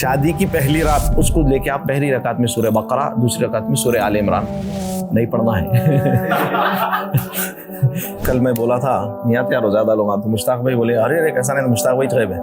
शादी की पहली रात उसको लेके आप पहली रकात में सूरह बकरा, दूसरी रकात में सूरह आले इमरान नहीं पढ़ना है। कल मैं बोला था नियत यार ज्यादा लोग, तो मुश्ताक भाई बोले अरे अरे कैसा नहीं, मुश्ताक भाई गैब है।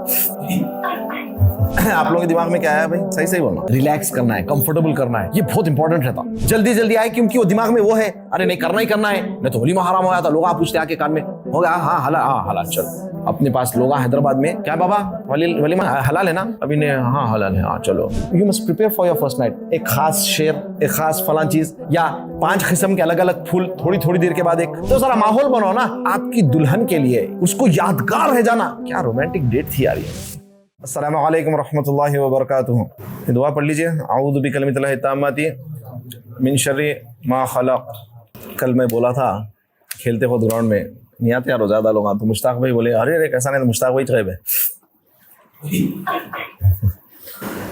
आप लोगों के दिमाग में क्या है भाई? सही सही बोलना, रिलैक्स करना है, कंफर्टेबल करना है, ये बहुत इंपॉर्टेंट रहता। जल्दी जल्दी आए क्योंकि वो दिमाग में वो है, अरे नहीं करना ही करना है, नहीं तो वलीमा हराम हो जाता। लोग आप पूछते आके कान में हो गया हाँ हलाल, हाँ हलाल। चलो अपने पास लोग हैदराबाद में क्या बाबा वलीमा हलाल है ना? अभी ने हाँ हलाल है, हाँ चलो। You must prepare for your first night. एक खास शेर, एक खास फलां चीज या 5 किस्म के अलग अलग फूल थोड़ी थोड़ी देर के बाद एक, तो सारा माहौल बनाओ ना आपकी दुल्हन के लिए, उसको यादगार रह जाना। क्या रोमांटिक डेट थी यार ये। अस्सलामु अलैकुम रहमतुल्लाहि व बरकातुहू। दुआ पढ़ लीजिए, औज़ु बिकलिमातिल्लाहि ताम्माति मिन शर्रि मा खलक। कल मैं बोला था खेलते हो ग्राउंड में, नहीं आते यार ज्यादा लोग, तो मुश्ताक भाई बोले अरे अरे कैसा नहीं, मुश्ताक भाई गैब है।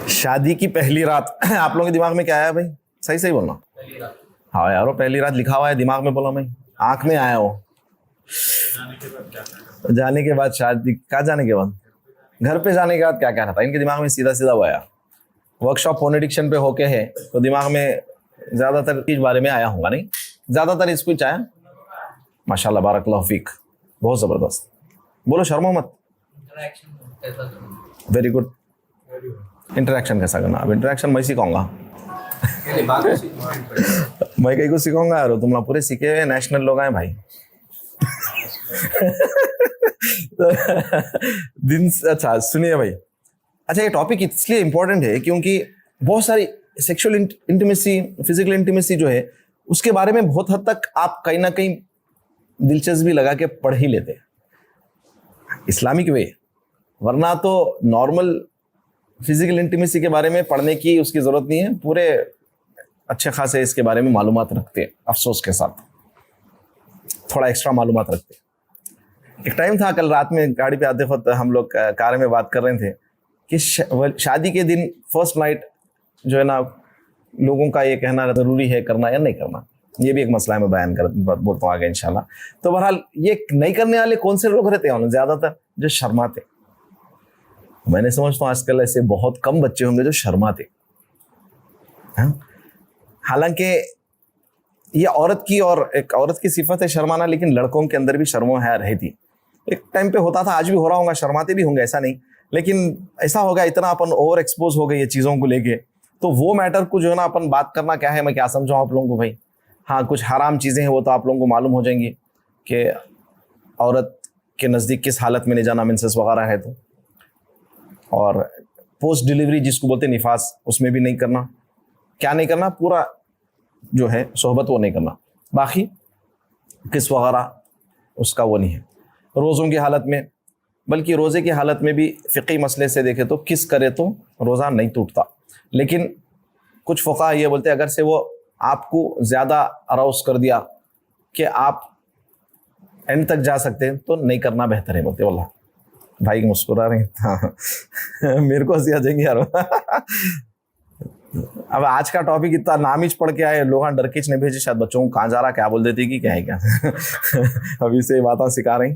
शादी की पहली रात आप लोगों के दिमाग में क्या आया भाई? सही सही बोलना। हाँ यारो पहली रात लिखा हुआ है दिमाग में, बोला मैं आंख में आया हो। जाने के बाद शादी का, जाने के बाद घर पे जाने के बाद क्या क्या रहता है इनके दिमाग में? सीधा सीधा हुआ यार। वर्कशॉप फोन एडिक्शन पे होके है तो दिमाग में ज्यादातर इस बारे में आया होगा, नहीं ज्यादातर इसको ही आया। माशाल्लाह बारकल्लाहु फीक, बहुत जबरदस्त। बोलो शर्मो मत। Very good. इंटरेक्शन कैसा करना? अब इंटरेक्शन मैं सिखाऊंगा। मैं कहीं को सिखाऊंगा यार, तुम लोग पूरे सीखे हुए नेशनल लोग हैं भाई। दिन अच्छा सुनिए भाई। अच्छा ये टॉपिक इसलिए इंपॉर्टेंट है क्योंकि बहुत सारी सेक्सुअल इंटीमेसी, फिजिकल इंटीमेसी जो है उसके बारे में बहुत हद तक आप कहीं ना कहीं दिलचस्पी लगा के पढ़ ही लेते हैं इस्लामिक वे, वरना तो नॉर्मल फिजिकल इंटीमेसी के बारे में पढ़ने की उसकी जरूरत नहीं है। पूरे अच्छे खासे इसके बारे में मालूमात रखते हैं, अफसोस के साथ थोड़ा एक्स्ट्रा मालूमात रखते हैं। एक टाइम था, कल रात में गाड़ी पे आते वक्त हम लोग कार में बात कर रहे थे कि शादी के दिन फर्स्ट नाइट जो है ना, लोगों का ये कहना ज़रूरी है करना या नहीं करना, ये भी एक मसला है, मैं बयान कर बोलता हूँ आगे इंशाल्लाह। तो बहरहाल ये नहीं करने वाले कौन से लोग रहते हैं? ज़्यादातर जो शर्माते। मैंने समझता हूँ आजकल ऐसे बहुत कम बच्चे होंगे जो शर्माते। हालांकि ये औरत की और एक औरत की सिफत है शर्माना, लेकिन लड़कों के अंदर भी शर्मो है रहती। एक टाइम पे होता था, आज भी हो रहा होगा, शर्माते भी होंगे ऐसा नहीं, लेकिन ऐसा होगा इतना अपन ओवर एक्सपोज हो गए ये चीज़ों को लेके, तो वो मैटर को जो है ना अपन बात करना क्या है, मैं क्या समझाऊँ आप लोगों को भाई। हाँ कुछ हराम चीज़ें हैं वो तो आप लोगों को मालूम हो जाएंगी कि औरत के नज़दीक किस हालत में ले जाना, मेंसेस वगैरह है तो, और पोस्ट डिलीवरी जिसको बोलते हैं निफास, उसमें भी नहीं करना। क्या नहीं करना? पूरा जो है सोहबत वो नहीं करना, बाकी किस वगैरह उसका वो नहीं है। रोज़ों की हालत में, बल्कि रोज़े की हालत में भी फ़िक़ी मसले से देखे तो किस करे तो रोज़ा नहीं टूटता, लेकिन कुछ फ़ुक़हा ये बोलते हैं अगर से वो आपको ज़्यादा अराउस कर दिया कि आप एंड तक जा सकते हैं तो नहीं करना बेहतर है, बोलते। वल्लाह भाई मुस्कुरा रहे हैं। हाँ मेरे को हंसी आ जाएंगी यार। अब आज का टॉपिक इतना नामिज पढ़ के आए लोग, डर के नहीं भेजे, शायद बच्चों को कहाँ जा रहा क्या बोल देती कि क्या है क्या। अभी से बातें सिखा रही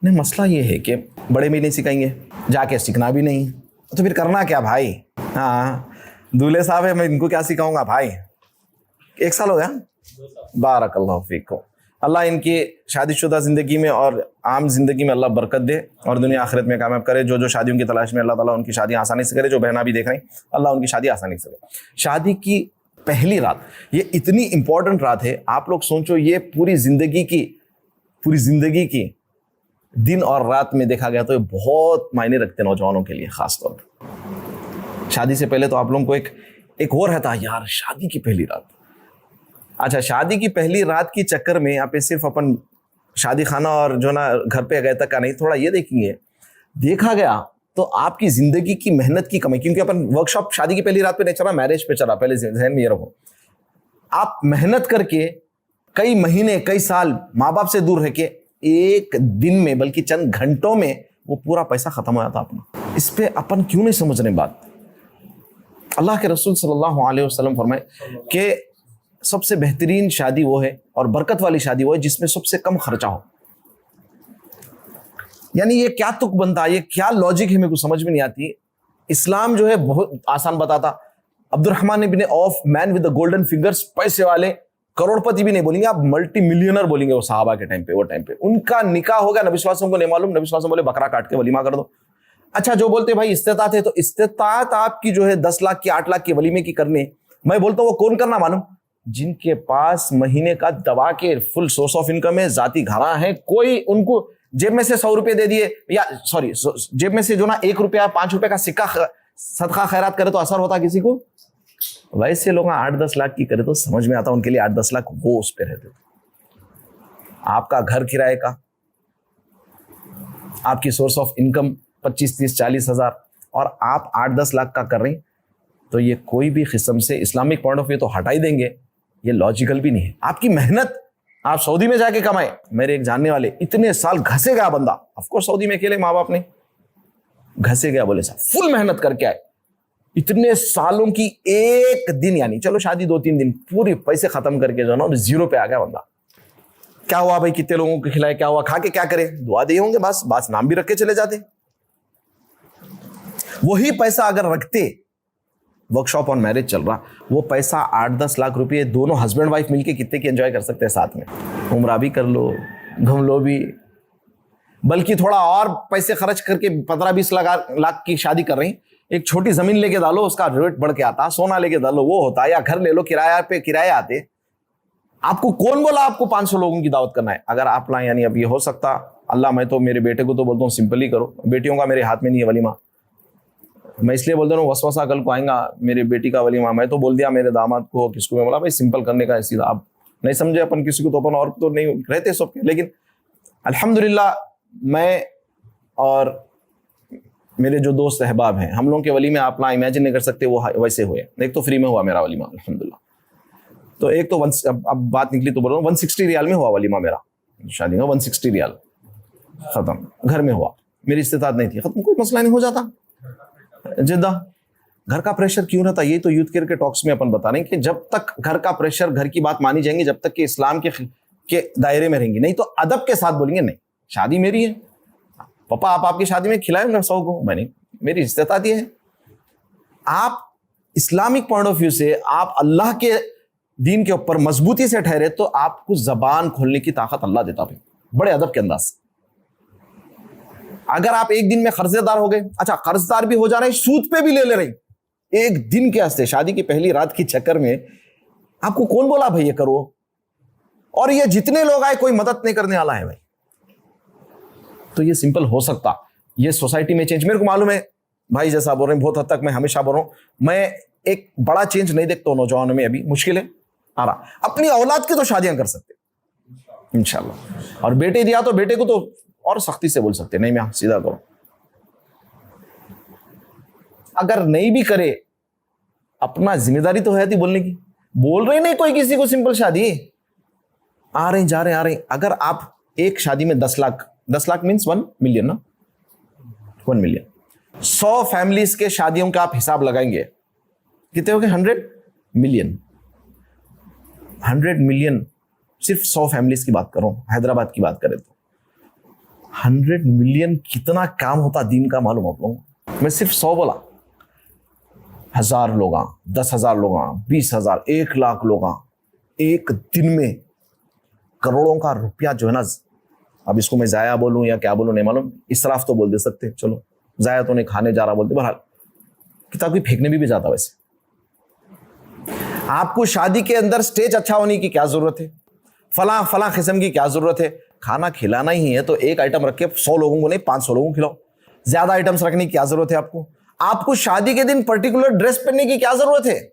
नहीं। मसला ये है कि बड़े भी नहीं सिखाएंगे, जाके सीखना भी नहीं, तो फिर करना क्या भाई? हाँ दूल्हे साहब है, मैं इनको क्या सिखाऊंगा भाई? 1 साल हो गया। बारकल्लाहु फीकुम। अल्लाह इनकी शादीशुदा ज़िंदगी में और आम ज़िंदगी में अल्लाह बरकत दे और दुनिया आखिरत में कामयाब करे। जो जो शादियों की तलाश में, अल्लाह ताला उनकी शादी आसानी से करे। जो बहना भी देख रही, अल्लाह उनकी शादी आसानी से करे। शादी की पहली रात ये इतनी इंपॉर्टेंट रात है, आप लोग सोचो ये पूरी ज़िंदगी की दिन और रात में देखा गया तो ये बहुत मायने रखते हैं नौजवानों के लिए ख़ास तौर पर। शादी से पहले तो आप लोगों को एक और रहता है यार, शादी की पहली रात। अच्छा शादी की पहली रात की चक्कर में यहाँ पे सिर्फ अपन शादी खाना और जो ना घर पे गए तक का नहीं, थोड़ा ये देखेंगे, देखा गया तो आपकी ज़िंदगी की मेहनत की कमी। क्योंकि अपन वर्कशॉप शादी की पहली रात पे नहीं चला, मैरिज पे चला, पहले जहन में ये रखो। आप मेहनत करके कई महीने कई साल माँ बाप से दूर रह के एक दिन में, बल्कि चंद घंटों में वो पूरा पैसा खत्म हो जाता अपना। इस पे अपन क्यों नहीं समझ रहे बात? अल्लाह के रसूल सल्लल्लाहु अलैहि वसल्लम फरमाए कि सबसे बेहतरीन शादी वो है और बरकत वाली शादी वो है जिसमें सबसे कम खर्चा हो। यानी ये क्या तुक बनता है, ये क्या लॉजिक है, मेरे को समझ में नहीं आती इस्लाम जो है बहुत आसान बताता। Abdurrahman ibn Auf, man with the golden fingers, पैसे वाले, करोड़पति भी नहीं बोलेंगे आप, मल्टी मिलियनर बोलेंगे वो सहाबा के टाइम पे। वो टाइम पे उनका निकाह हो गया, नबी सल्लल्लाहु अलैहि वसल्लम को नहीं मालूम, नबी सल्लल्लाहु अलैहि वसल्लम बोले बकरा काट के वलीमा कर दो। अच्छा, जो बोलते भाई इस्तेताअत है, तो इस्तेताअत आपकी जो है 10 लाख की 8 लाख की वलीमे की करनी, मैं बोलता हूँ वो कौन करना मालूम? जिनके पास महीने का दवा के फुल सोर्स ऑफ इनकम है, जाती घरा है, कोई उनको जेब में से 100 रुपए दे दिए, या सॉरी जेब में से जो ना 1 रुपया 5 रुपए का सिक्का सदका खैरात करे तो असर होता किसी को? वैसे लोग 8-10 लाख की करे तो समझ में आता, उनके लिए 8-10 लाख वो उस पे रहते। आपका घर किराए का, आपकी सोर्स ऑफ इनकम 25-30-40 हजार, और आप 8-10 लाख का कर रहे हैं, तो ये कोई भी किस्म से इस्लामिक पॉइंट ऑफ व्यू तो हटा ही देंगे, ये लॉजिकल भी नहीं है। आपकी मेहनत, आप सऊदी में जाके कमाए, मेरे एक जानने वाले इतने साल घसे गया बंदा, ऑफकोर्स सऊदी में अकेले माँ बाप ने घसे गया, बोले साहब फुल मेहनत करके आए, इतने सालों की एक दिन, यानी चलो शादी 2-3 दिन, पूरे पैसे खत्म करके जो ना जीरो पे आ गया बंदा। क्या हुआ भाई, कितने लोगों को खिलाए, क्या हुआ, खा के क्या करे, दुआ दिए होंगे बस नाम भी रख के चले जाते। वही पैसा अगर रखते, वर्कशॉप ऑन मैरिज चल रहा, वो पैसा 8-10 लाख रुपए दोनों हस्बैंड वाइफ मिलके कितने की एंजॉय कर सकते हैं साथ में, उम्रा भी कर लो, घूम लो भी, बल्कि थोड़ा और पैसे खर्च करके 15-20 लाख की शादी कर रही, एक छोटी जमीन लेके डालो, उसका रेट बढ़ के आता, सोना लेके डालो वो होता, या घर ले लो किराया पे, किराए आते। आपको कौन बोला आपको 500 लोगों की दावत करना है? अगर आप लाए, यानी अब ये हो सकता, अल्लाह, मैं तो मेरे बेटे को तो बोलता हूँ सिंपल ही करो, बेटियों का मेरे हाथ में नहीं है वलीमा, मैं इसलिए बोलता हूँ वसवसा कल को आएगा मेरी बेटी का वलीमा, मैं तो बोल दिया मेरे दामाद को, किसको, मैं बोला भाई सिंपल करने का है सीधा, आप नहीं समझे अपन किसी को तो अपन और तो नहीं रहते सबके, लेकिन अल्हम्दुलिल्लाह मैं और मेरे जो दोस्त अहबाब हैं, हम लोगों के वलीमे आप ना इमेजिन नहीं कर सकते वो वैसे हुए। एक तो फ्री में हुआ मेरा वलीमा अल्हम्दुलिल्लाह, तो एक तो अब बात निकली तो बोल रहा हूँ 160 रियाल में हुआ वलीमा मेरा, शादी में 160 रियाल खत्म, घर में हुआ, मेरी इस्तेताअत नहीं थी, खत्म, कोई मसला नहीं, हो जाता। जिद्दा घर का प्रेशर क्यों रहता, ये तो यूथ केयर के टॉक्स में अपन बता रहे हैं कि जब तक घर का प्रेशर, घर की बात मानी जाएंगी, जब तक कि इस्लाम के दायरे में रहेंगी, नहीं तो अदब के साथ बोलेंगे नहीं शादी मेरी है, पापा आप आपकी शादी में खिलाए ना 100 को, मैंने, मेरी इस्तेताअत है। आप इस्लामिक पॉइंट ऑफ व्यू से आप अल्लाह के दीन के ऊपर मजबूती से ठहरे तो आपको जबान खोलने की ताकत अल्लाह देता भाई, बड़े अदब के अंदाज से। अगर आप एक दिन में कर्जदार हो गए, अच्छा कर्जदार भी हो जा रहे हैं, सूद पे भी ले रहे, एक दिन के वास्ते, शादी की पहली रात की चक्कर में, आपको कौन बोला भाई ये करो? और ये जितने लोग आए कोई मदद नहीं करने वाला है भाई, तो ये सिंपल हो सकता, ये सोसाइटी में चेंज, मेरे को मालूम है भाई, जैसा बोल रहे हैं बहुत हद तक, मैं हमेशा बोल रहा हूं, मैं एक बड़ा चेंज नहीं देखता हूं नौजवानों में, अभी मुश्किल है आ रहा, अपनी औलाद की तो शादियां कर सकते इंशाल्लाह, और बेटे दिया तो बेटे को तो और सख्ती से बोल सकते, नहीं मैं सीधा करो, अगर नहीं भी करे अपना जिम्मेदारी तो है थी बोलने की, बोल रहे नहीं कोई किसी को सिंपल शादी, आ रहे जा रहे, अगर आप एक शादी में 10 लाख मीन्स 1 मिलियन ना, 1 मिलियन, 100 फैमिलीज के शादियों का आप हिसाब लगाएंगे कितने हो गए? 100 मिलियन, 100 मिलियन, सिर्फ 100 फैमिलीज की बात करो, हैदराबाद की बात करें तो 100 मिलियन कितना काम होता दीन का, मालूम आप लोगों? मैं सिर्फ 100 बोला, 1000 लोग, 10,000 लोग, 20,000, 1 लाख लोग, एक दिन में करोड़ों का रुपया जो है ना, अब इसको मैं जाया बोलूं या क्या बोलूं नहीं मालूम, इसराफ तो बोल दे सकते, चलो जाया तो नहीं, खाने जा रहा बोलते, बहरहाल किताब की फेंकने भी जाता। वैसे आपको शादी के अंदर स्टेज अच्छा होने की क्या जरूरत है, फला किस्म की क्या जरूरत है, खाना खिलाना ही है तो एक आइटम रख के 100 लोगों को नहीं 500 लोगों को खिलाओ, ज्यादा आइटम्स रखने की क्या जरूरत है आपको शादी के दिन पर्टिकुलर ड्रेस पहनने की क्या जरूरत है,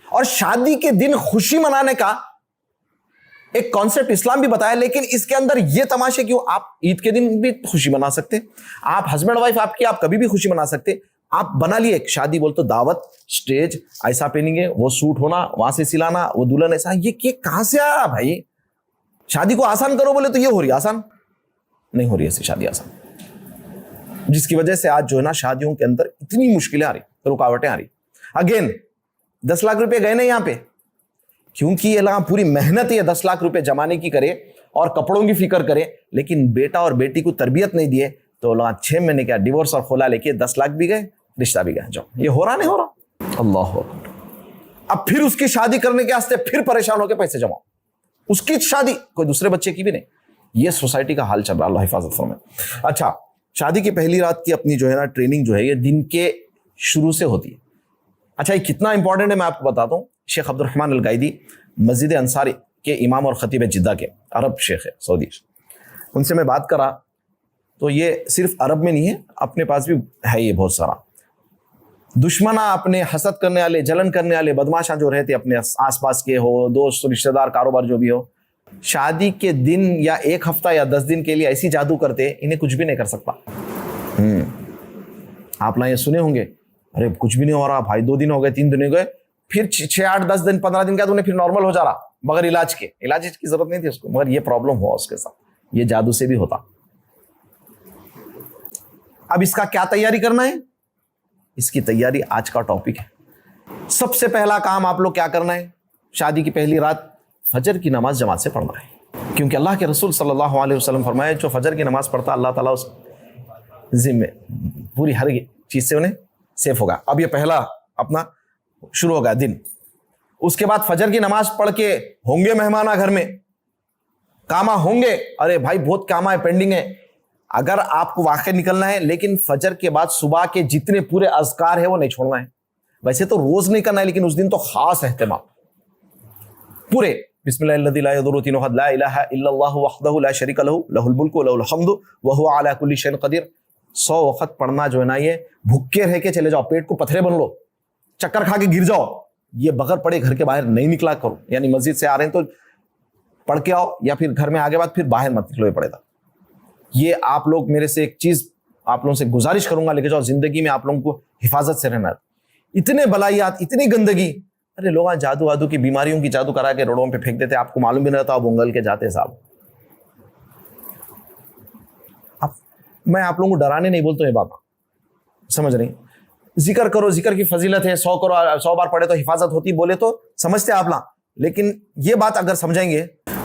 और शादी के दिन खुशी मनाने का एक कॉन्सेप्ट इस्लाम भी बताया, लेकिन इसके अंदर ये तमाशे क्यों? आप ईद के दिन भी खुशी मना सकते, आप हस्बैंड वाइफ आपकी, आप कभी भी खुशी मना सकते, आप बना लिए एक शादी बोल तो दावत, स्टेज ऐसा पहनेंगे, वो सूट होना, वहां से सिलाना, वो दुल्हन ऐसा, ये कहां से आया भाई? शादी को आसान करो बोले तो ये हो रही आसान नहीं हो रही है शादी आसान, जिसकी वजह से आज जो है ना शादियों के अंदर इतनी मुश्किलें आ रही, रुकावटें आ रही। अगेन 10 लाख रुपए गए ना यहाँ पे, क्योंकि ये लगा पूरी मेहनत ये 10 लाख रुपए जमाने की करे और कपड़ों की फिक्र करे, लेकिन बेटा और बेटी को तरबियत नहीं दिए तो लगा 6 महीने का डिवोर्स और खोला लेके 10 लाख भी गए रिश्ता भी गया, जाओ। ये हो रहा नहीं हो रहा? अल्लाह अकबर। अब फिर उसकी शादी करने के वास्ते फिर परेशान होकर पैसे जमाओ, उसकी शादी, कोई दूसरे बच्चे की भी नहीं। ये सोसाइटी का हाल चल रहा है, अल्लाह हिफाजत फरमाए। अच्छा, शादी की पहली रात की अपनी जो है ना ट्रेनिंग जो है ये दिन के शुरू से होती है। अच्छा, ये कितना इंपॉर्टेंट है मैं आपको बताता हूँ। शेख अब्दुल रहमान अल गाइदी मस्जिद अंसारी के इमाम और खतीब जिद्दा के, अरब शेख है, सऊदी, उनसे मैं बात करा तो ये सिर्फ अरब में नहीं है, अपने पास भी है ये बहुत सारा। दुश्मना, अपने हसद करने वाले, जलन करने वाले बदमाशा जो रहते अपने आसपास के हो, दोस्त रिश्तेदार कारोबार जो भी हो, शादी के दिन या एक हफ्ता या 10 दिन के लिए ऐसी जादू करते, इन्हें कुछ भी नहीं कर सकता। आप ना ये सुने होंगे, अरे कुछ भी नहीं हो रहा भाई, 2 दिन हो गए, 3 दिन हो गए, फिर 6, 8, 10 दिन, 15 दिन का तो उन्हें फिर नॉर्मल हो जा रहा, मगर इलाज की जरूरत नहीं थी उसको, मगर ये प्रॉब्लम हुआ उसके साथ। ये जादू से भी होता। अब इसका क्या तैयारी करना है? इसकी तैयारी आज का टॉपिक है। सबसे पहला काम आप लोग क्या करना है? शादी की पहली रात फजर की नमाज जमात से पढ़ना है, क्योंकि अल्लाह के रसूल सल्लल्लाहु अलैहि वसल्लम फरमाए, जो फजर की नमाज पढ़ता अल्लाह ताला उस जिम्मे पूरी हर चीज से उन्हें सेफ होगा। अब ये पहला अपना शुरू होगा दिन। उसके बाद फजर की नमाज पढ़ के होंगे मेहमाना घर में, कामा होंगे, अरे भाई बहुत कामा है, पेंडिंग है, अगर आपको वाकई निकलना है, लेकिन फजर के बाद सुबह के जितने पूरे अज़कार है वो नहीं छोड़ना है। वैसे तो रोज नहीं करना है, लेकिन उस दिन तो खास एहतमाम पूरे बिस्मिल्लाहिल्लज़ी ला यदुर्रु तीनुहा ला इलाहा इल्लल्लाहु वहदहु ला शरीका लहु लहुल मुल्कु व लहुल हम्दु व हुवा अला कुल्ली शैइन क़दीर। 100 वक्त पढ़ना जो है ना, ये भूखे रह के चले जाओ, पेट को पत्थरे बन लो, चक्कर खा के गिर जाओ, ये बगैर पढ़े घर के बाहर नहीं निकला करो। यानी मस्जिद से आ रहे हैं तो पढ़ के आओ, या फिर घर में आगे बाद फिर बाहर मत निकलो, ये पड़ेगा। ये आप लोग मेरे से एक चीज आप लोगों से गुजारिश करूंगा, लेके जाओ, जिंदगी में आप लोगों को हिफाजत से रहना है। इतने बलाइयात, इतनी गंदगी, अरे लोग जादू वादू की बीमारियों की जादू करा के रोडों पे फेंक देते, आपको मालूम भी नहीं रहता, उंगल के जाते साहब। अब मैं आप लोगों को डराने नहीं बोलता, ये बात समझ रही। जिक्र करो, जिक्र की फजीलत है, 100 करो, 100 बार पढ़े तो हिफाजत होती, बोले तो समझते आप ना, लेकिन ये बात अगर समझेंगे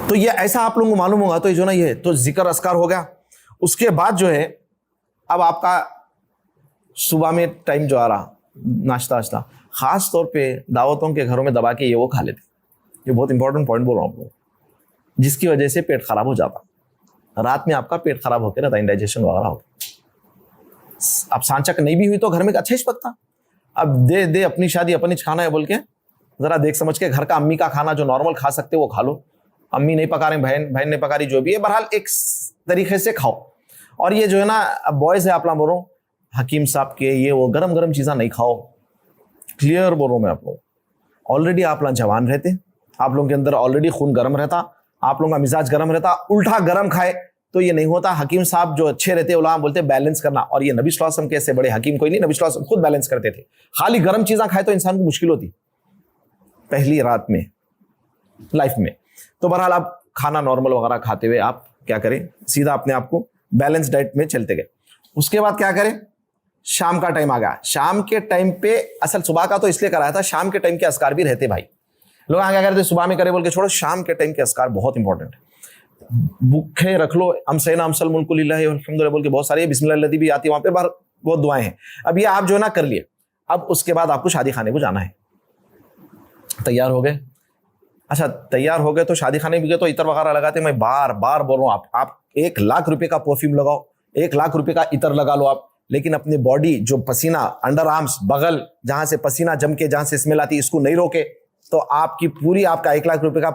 तो ये ऐसा आप लोगों को मालूम होगा। तो ये जो ना, ये तो जिक्र अस्कार हो गया। उसके बाद जो है, अब आपका सुबह में टाइम जो आ रहा, नाश्ता वाश्ता, खास तौर पे दावतों के घरों में दबा के ये वो खा लेते। ये बहुत इंपॉर्टेंट पॉइंट बोल रहा हूँ आपको, जिसकी वजह से पेट खराब हो जाता। रात में आपका पेट खराब होकर रहता, इंडाइजेशन वगैरह होता। अब सांचक नहीं भी हुई तो घर में अच्छा ही पकता। अब दे अपनी शादी अपनी खाना है बोल के जरा देख समझ के, घर का अम्मी का खाना जो नॉर्मल खा सकते वो खा लो। अम्मी नहीं पका रहे, बहन ने पका रही, जो भी है, बहरहाल एक तरीके से खाओ। और ये जो है ना, अब बॉयज है, आप ना बोलो हकीम साहब के, ये वो गरम गरम चीज़ा नहीं खाओ। क्लियर बोल रहा हूँ मैं आप लोग। ऑलरेडी आप ना जवान रहते, आप लोगों के अंदर ऑलरेडी खून गर्म रहता, आप लोगों का मिजाज गर्म रहता, उल्टा गर्म खाए तो ये नहीं होता। हकीम साहब जो अच्छे रहते, उलामा बोलते बैलेंस करना, और ये नबी सल्लल्लाहु अलैहि वसल्लम के ऐसे बड़े हकीम कोई नहीं, नबी सल्लल्लाहु अलैहि वसल्लम खुद बैलेंस करते थे। खाली गर्म चीज़ा खाए तो इंसान को मुश्किल होती पहली रात में लाइफ में। तो बहरहाल आप खाना नॉर्मल वगैरह खाते हुए आप क्या करें, सीधा अपने आप को बैलेंस डाइट में चलते गए। उसके बाद क्या करें, शाम का टाइम आ गया। शाम के टाइम पे, असल सुबह का तो इसलिए कराया था, शाम के टाइम के अस्कार भी रहते भाई। लोग क्या करते, सुबह में करे बोल के छोड़ो, शाम के टाइम के अस्कार बहुत इंपॉर्टेंट है। भूखे रख लो, अमसैना अमसल मुल्कु लिल्लाहि अल्हम्दुलिल्लाह बोल के बहुत सारी, बिस्मिल्लाह भी आती है वहां पे, बाहर बहुत दुआएं हैं। अब ये आप जो है ना कर लिए। अब उसके बाद आपको शादी खाने को जाना है। तैयार हो गए? अच्छा, तैयार हो गए तो शादी खाने भी गए तो इतर वगैरह लगाते। मैं बार बार बोल रहा हूँ, आप 1 लाख रुपए का परफ्यूम लगाओ, 1 लाख रुपए का इतर लगा लो आप, लेकिन अपनी बॉडी जो पसीना, अंडर आर्म्स, बगल, जहां से पसीना जम के जहां से स्मेल आती है, इसको नहीं रोके तो आपकी पूरी, आपका 1 लाख रुपए का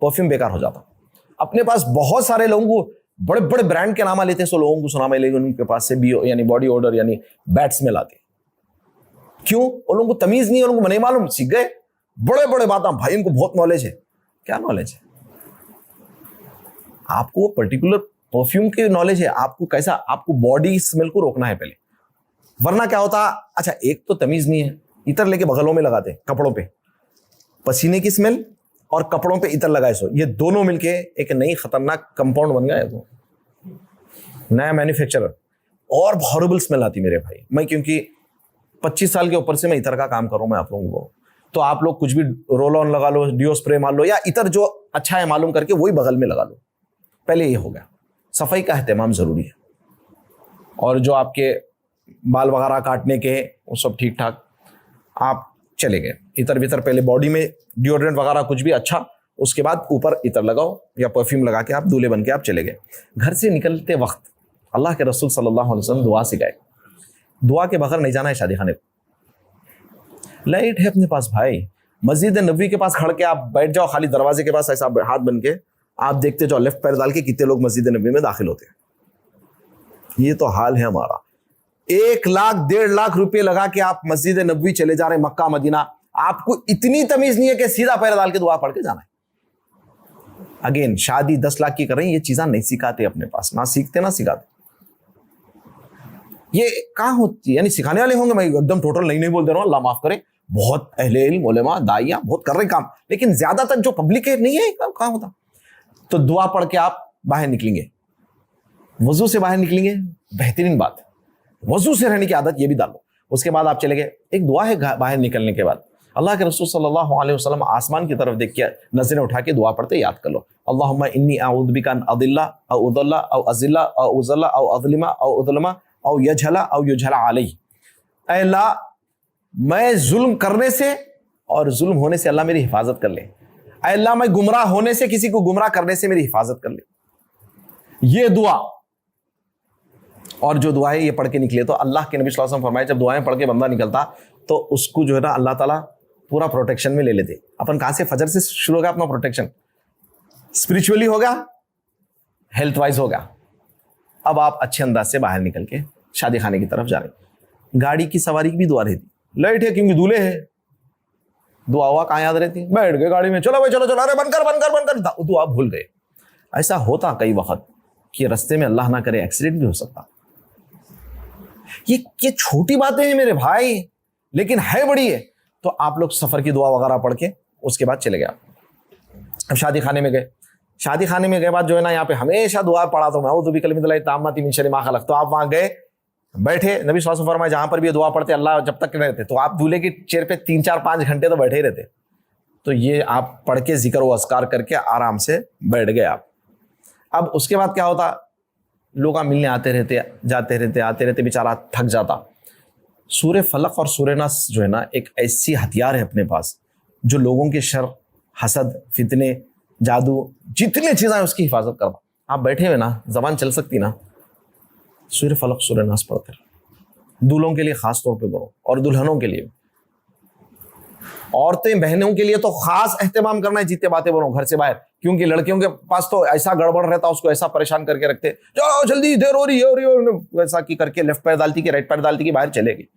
परफ्यूम बेकार हो जाता। अपने पास बहुत सारे लोगों को बड़े बड़े ब्रांड के नाम लेते हैं, सो लोगों को सुना मैं, लेकिन उनके पास से भी यानी बॉडी ऑर्डर यानी बैड स्मेल आती। क्यों? उन लोगों को तमीज नहीं, उन लोगों को नहीं मालूम, सीख गए बड़े बड़े बात। भाई उनको बहुत नॉलेज है। क्या नॉलेज है आपको? वो पर्टिकुलर परफ्यूम की नॉलेज है आपको, कैसा आपको बॉडी स्मेल को रोकना है पहले, वरना क्या होता। अच्छा, एक तो तमीज नहीं है, इतर लेके बगलों में लगाते, कपड़ों पे पसीने की स्मेल और कपड़ों पे इतर लगाए, सो ये दोनों मिलके एक नई खतरनाक कंपाउंड बन गया है। तो नया मैन्युफैक्चरर, और हॉरिबल स्मेल आती मेरे भाई। मैं क्योंकि 25 साल के ऊपर से मैं इतर का काम कर रहा हूं मैं आप लोगों को, तो आप लोग कुछ भी रोल ऑन लगा लो, डियो स्प्रे मार लो, या इतर जो अच्छा है मालूम करके वही बगल में लगा लो। पहले ये हो गया, सफाई का एहतमाम जरूरी है। और जो आपके बाल वगैरह काटने के, वो सब ठीक ठाक, आप चले गए। इतर वितर पहले बॉडी में डिओड्रेंट वगैरह कुछ भी अच्छा, उसके बाद ऊपर इतर लगाओ या परफ्यूम लगा के आप दूल्हे बन के आप चले गए। घर से निकलते वक्त अल्लाह के रसूल सल्लल्लाहु अलैहि वसल्लम दुआ सिखाए, दुआ के बगैर नहीं जाना है शादी खाने को। लाइट है अपने पास भाई, मस्जिद नबवी के पास खड़ के आप बैठ जाओ, खाली दरवाजे के पास ऐसा हाथ बन के आप देखते जाओ, लेफ्ट पैर डाल के कितने लोग मस्जिद नबवी में दाखिल होते हैं। ये तो हाल है हमारा। 1 लाख 1.5 लाख रुपए लगा के आप मस्जिद नबवी चले जा रहे हैं, मक्का मदीना, आपको इतनी तमीज नहीं है कि सीधा पैर डाल के दुआ पढ़ के जाना है। अगेन शादी 10 लाख की कर रहे हैं, ये चीजें नहीं सिखाते अपने पास, ना सीखते ना सिखाते। ये कहाँ होती है, यानी सिखाने वाले होंगे, मैं एकदम टोटल नहीं बोल दे रहा हूँ, अल्लाह माफ करे, बहुत अहले इल्म उलेमा दाइया बहुत कर रहे काम, लेकिन ज्यादातर जो पब्लिक है नहीं है कहाँ होता। तो दुआ पढ़ के आप बाहर निकलेंगे, वजू से बाहर निकलेंगे, बेहतरीन बात, वजू से रहने की आदत ये भी डालो। उसके बाद आप चले गए, एक दुआ है बाहर निकलने के बाद, अल्लाह के रसूल सल्लल्लाहु अलैहि वसल्लम आसमान की तरफ देख के नजरें उठा के दुआ पढ़ते याद कर लो, अल्लाहुम्मा इन्नी अऊज़ु बिका अन अदिल्ला औ उदल्ला औ अज़िल्ला औ उज़ल्ला औ अज़लिमा औ उज़लमा औ यजहला औ युजहला अलैहि। ऐ अल्लाह, मैं जुल्म करने से और जुल्म होने से अल्लाह मेरी हिफाजत कर ले। ऐ अल्लाह, मैं गुमराह होने से, किसी को गुमराह करने से मेरी हिफाजत कर ले। ये दुआ, और जो दुआ है ये पढ़ के निकले तो अल्लाह के नबी सल्लल्लाहु अलैहि वसल्लम फरमाए, जब दुआएं पढ़ के बंदा निकलता तो उसको जो है ना अल्लाह ताला पूरा प्रोटेक्शन में ले लेते। अपन कहां से, फजर से शुरू होगा अपना प्रोटेक्शन, स्पिरिचुअली होगा, हेल्थ वाइज होगा। अब आप अच्छे अंदाज से बाहर निकल के शादी खाने की तरफ जा रहे। गाड़ी की सवारी की भी दुआ रहती, लाइट है क्योंकि दूल्हे है, दुआ हुआ कहाँ याद रहती, बैठ गए गाड़ी में, चलो भाई चलो चलो, अरे बनकर दुआ भूल गए। ऐसा होता कई वक्त कि रास्ते में अल्लाह ना करे एक्सीडेंट भी हो सकता। ये छोटी बातें हैं मेरे भाई, लेकिन है बड़ी है। तो आप लोग सफर की दुआ वगैरह पढ़ के उसके बाद चले गए। अब शादी खाने में गए, शादी खाने में गए बाद जो है ना, यहाँ पे हमेशा दुआ पढ़ा तो मैं औज़ु बिकलिमातिल्लाहि ताम्माति मिन शर्रि मा खलक़। तो आप वहां गए, बैठे, नबी सल्लल्लाहु अलैहि वसल्लम फरमाए जहां पर भी दुआ पढ़ते अल्लाह जब तक रहते, तो आप दूल्हे की चेयर पे 3-4-5 घंटे तो बैठे ही रहते। तो ये आप पढ़ के जिक्र व अस्कार करके आराम से बैठ गए आप। अब उसके बाद क्या होता, लोग मिलने आते रहते, जाते रहते, आते रहते, बेचारा थक जाता। सूरे फलक और सूरे नास जो है ना, एक ऐसी हथियार है अपने पास जो लोगों के शर, हसद, फितने, जादू, जितनी चीज़ें हैं उसकी हिफाजत करता। आप बैठे हुए ना, जबान चल सकती ना, सूरे फलक सूरे नास पढ़ते रहो। दूल्हों के लिए खास तौर पे पढ़ो, और दुल्हनों के लिए, औरतें बहनों के लिए तो खास एहतमाम करना है, जितने बातें बोलो घर से बाहर, क्योंकि लड़कियों के पास तो ऐसा गड़बड़ रहता, उसको ऐसा परेशान करके रखते, जाओ जल्दी, देर हो रही है, वैसा की करके लेफ्ट पैर डालती की राइट पैर डालती की बाहर चलेगी।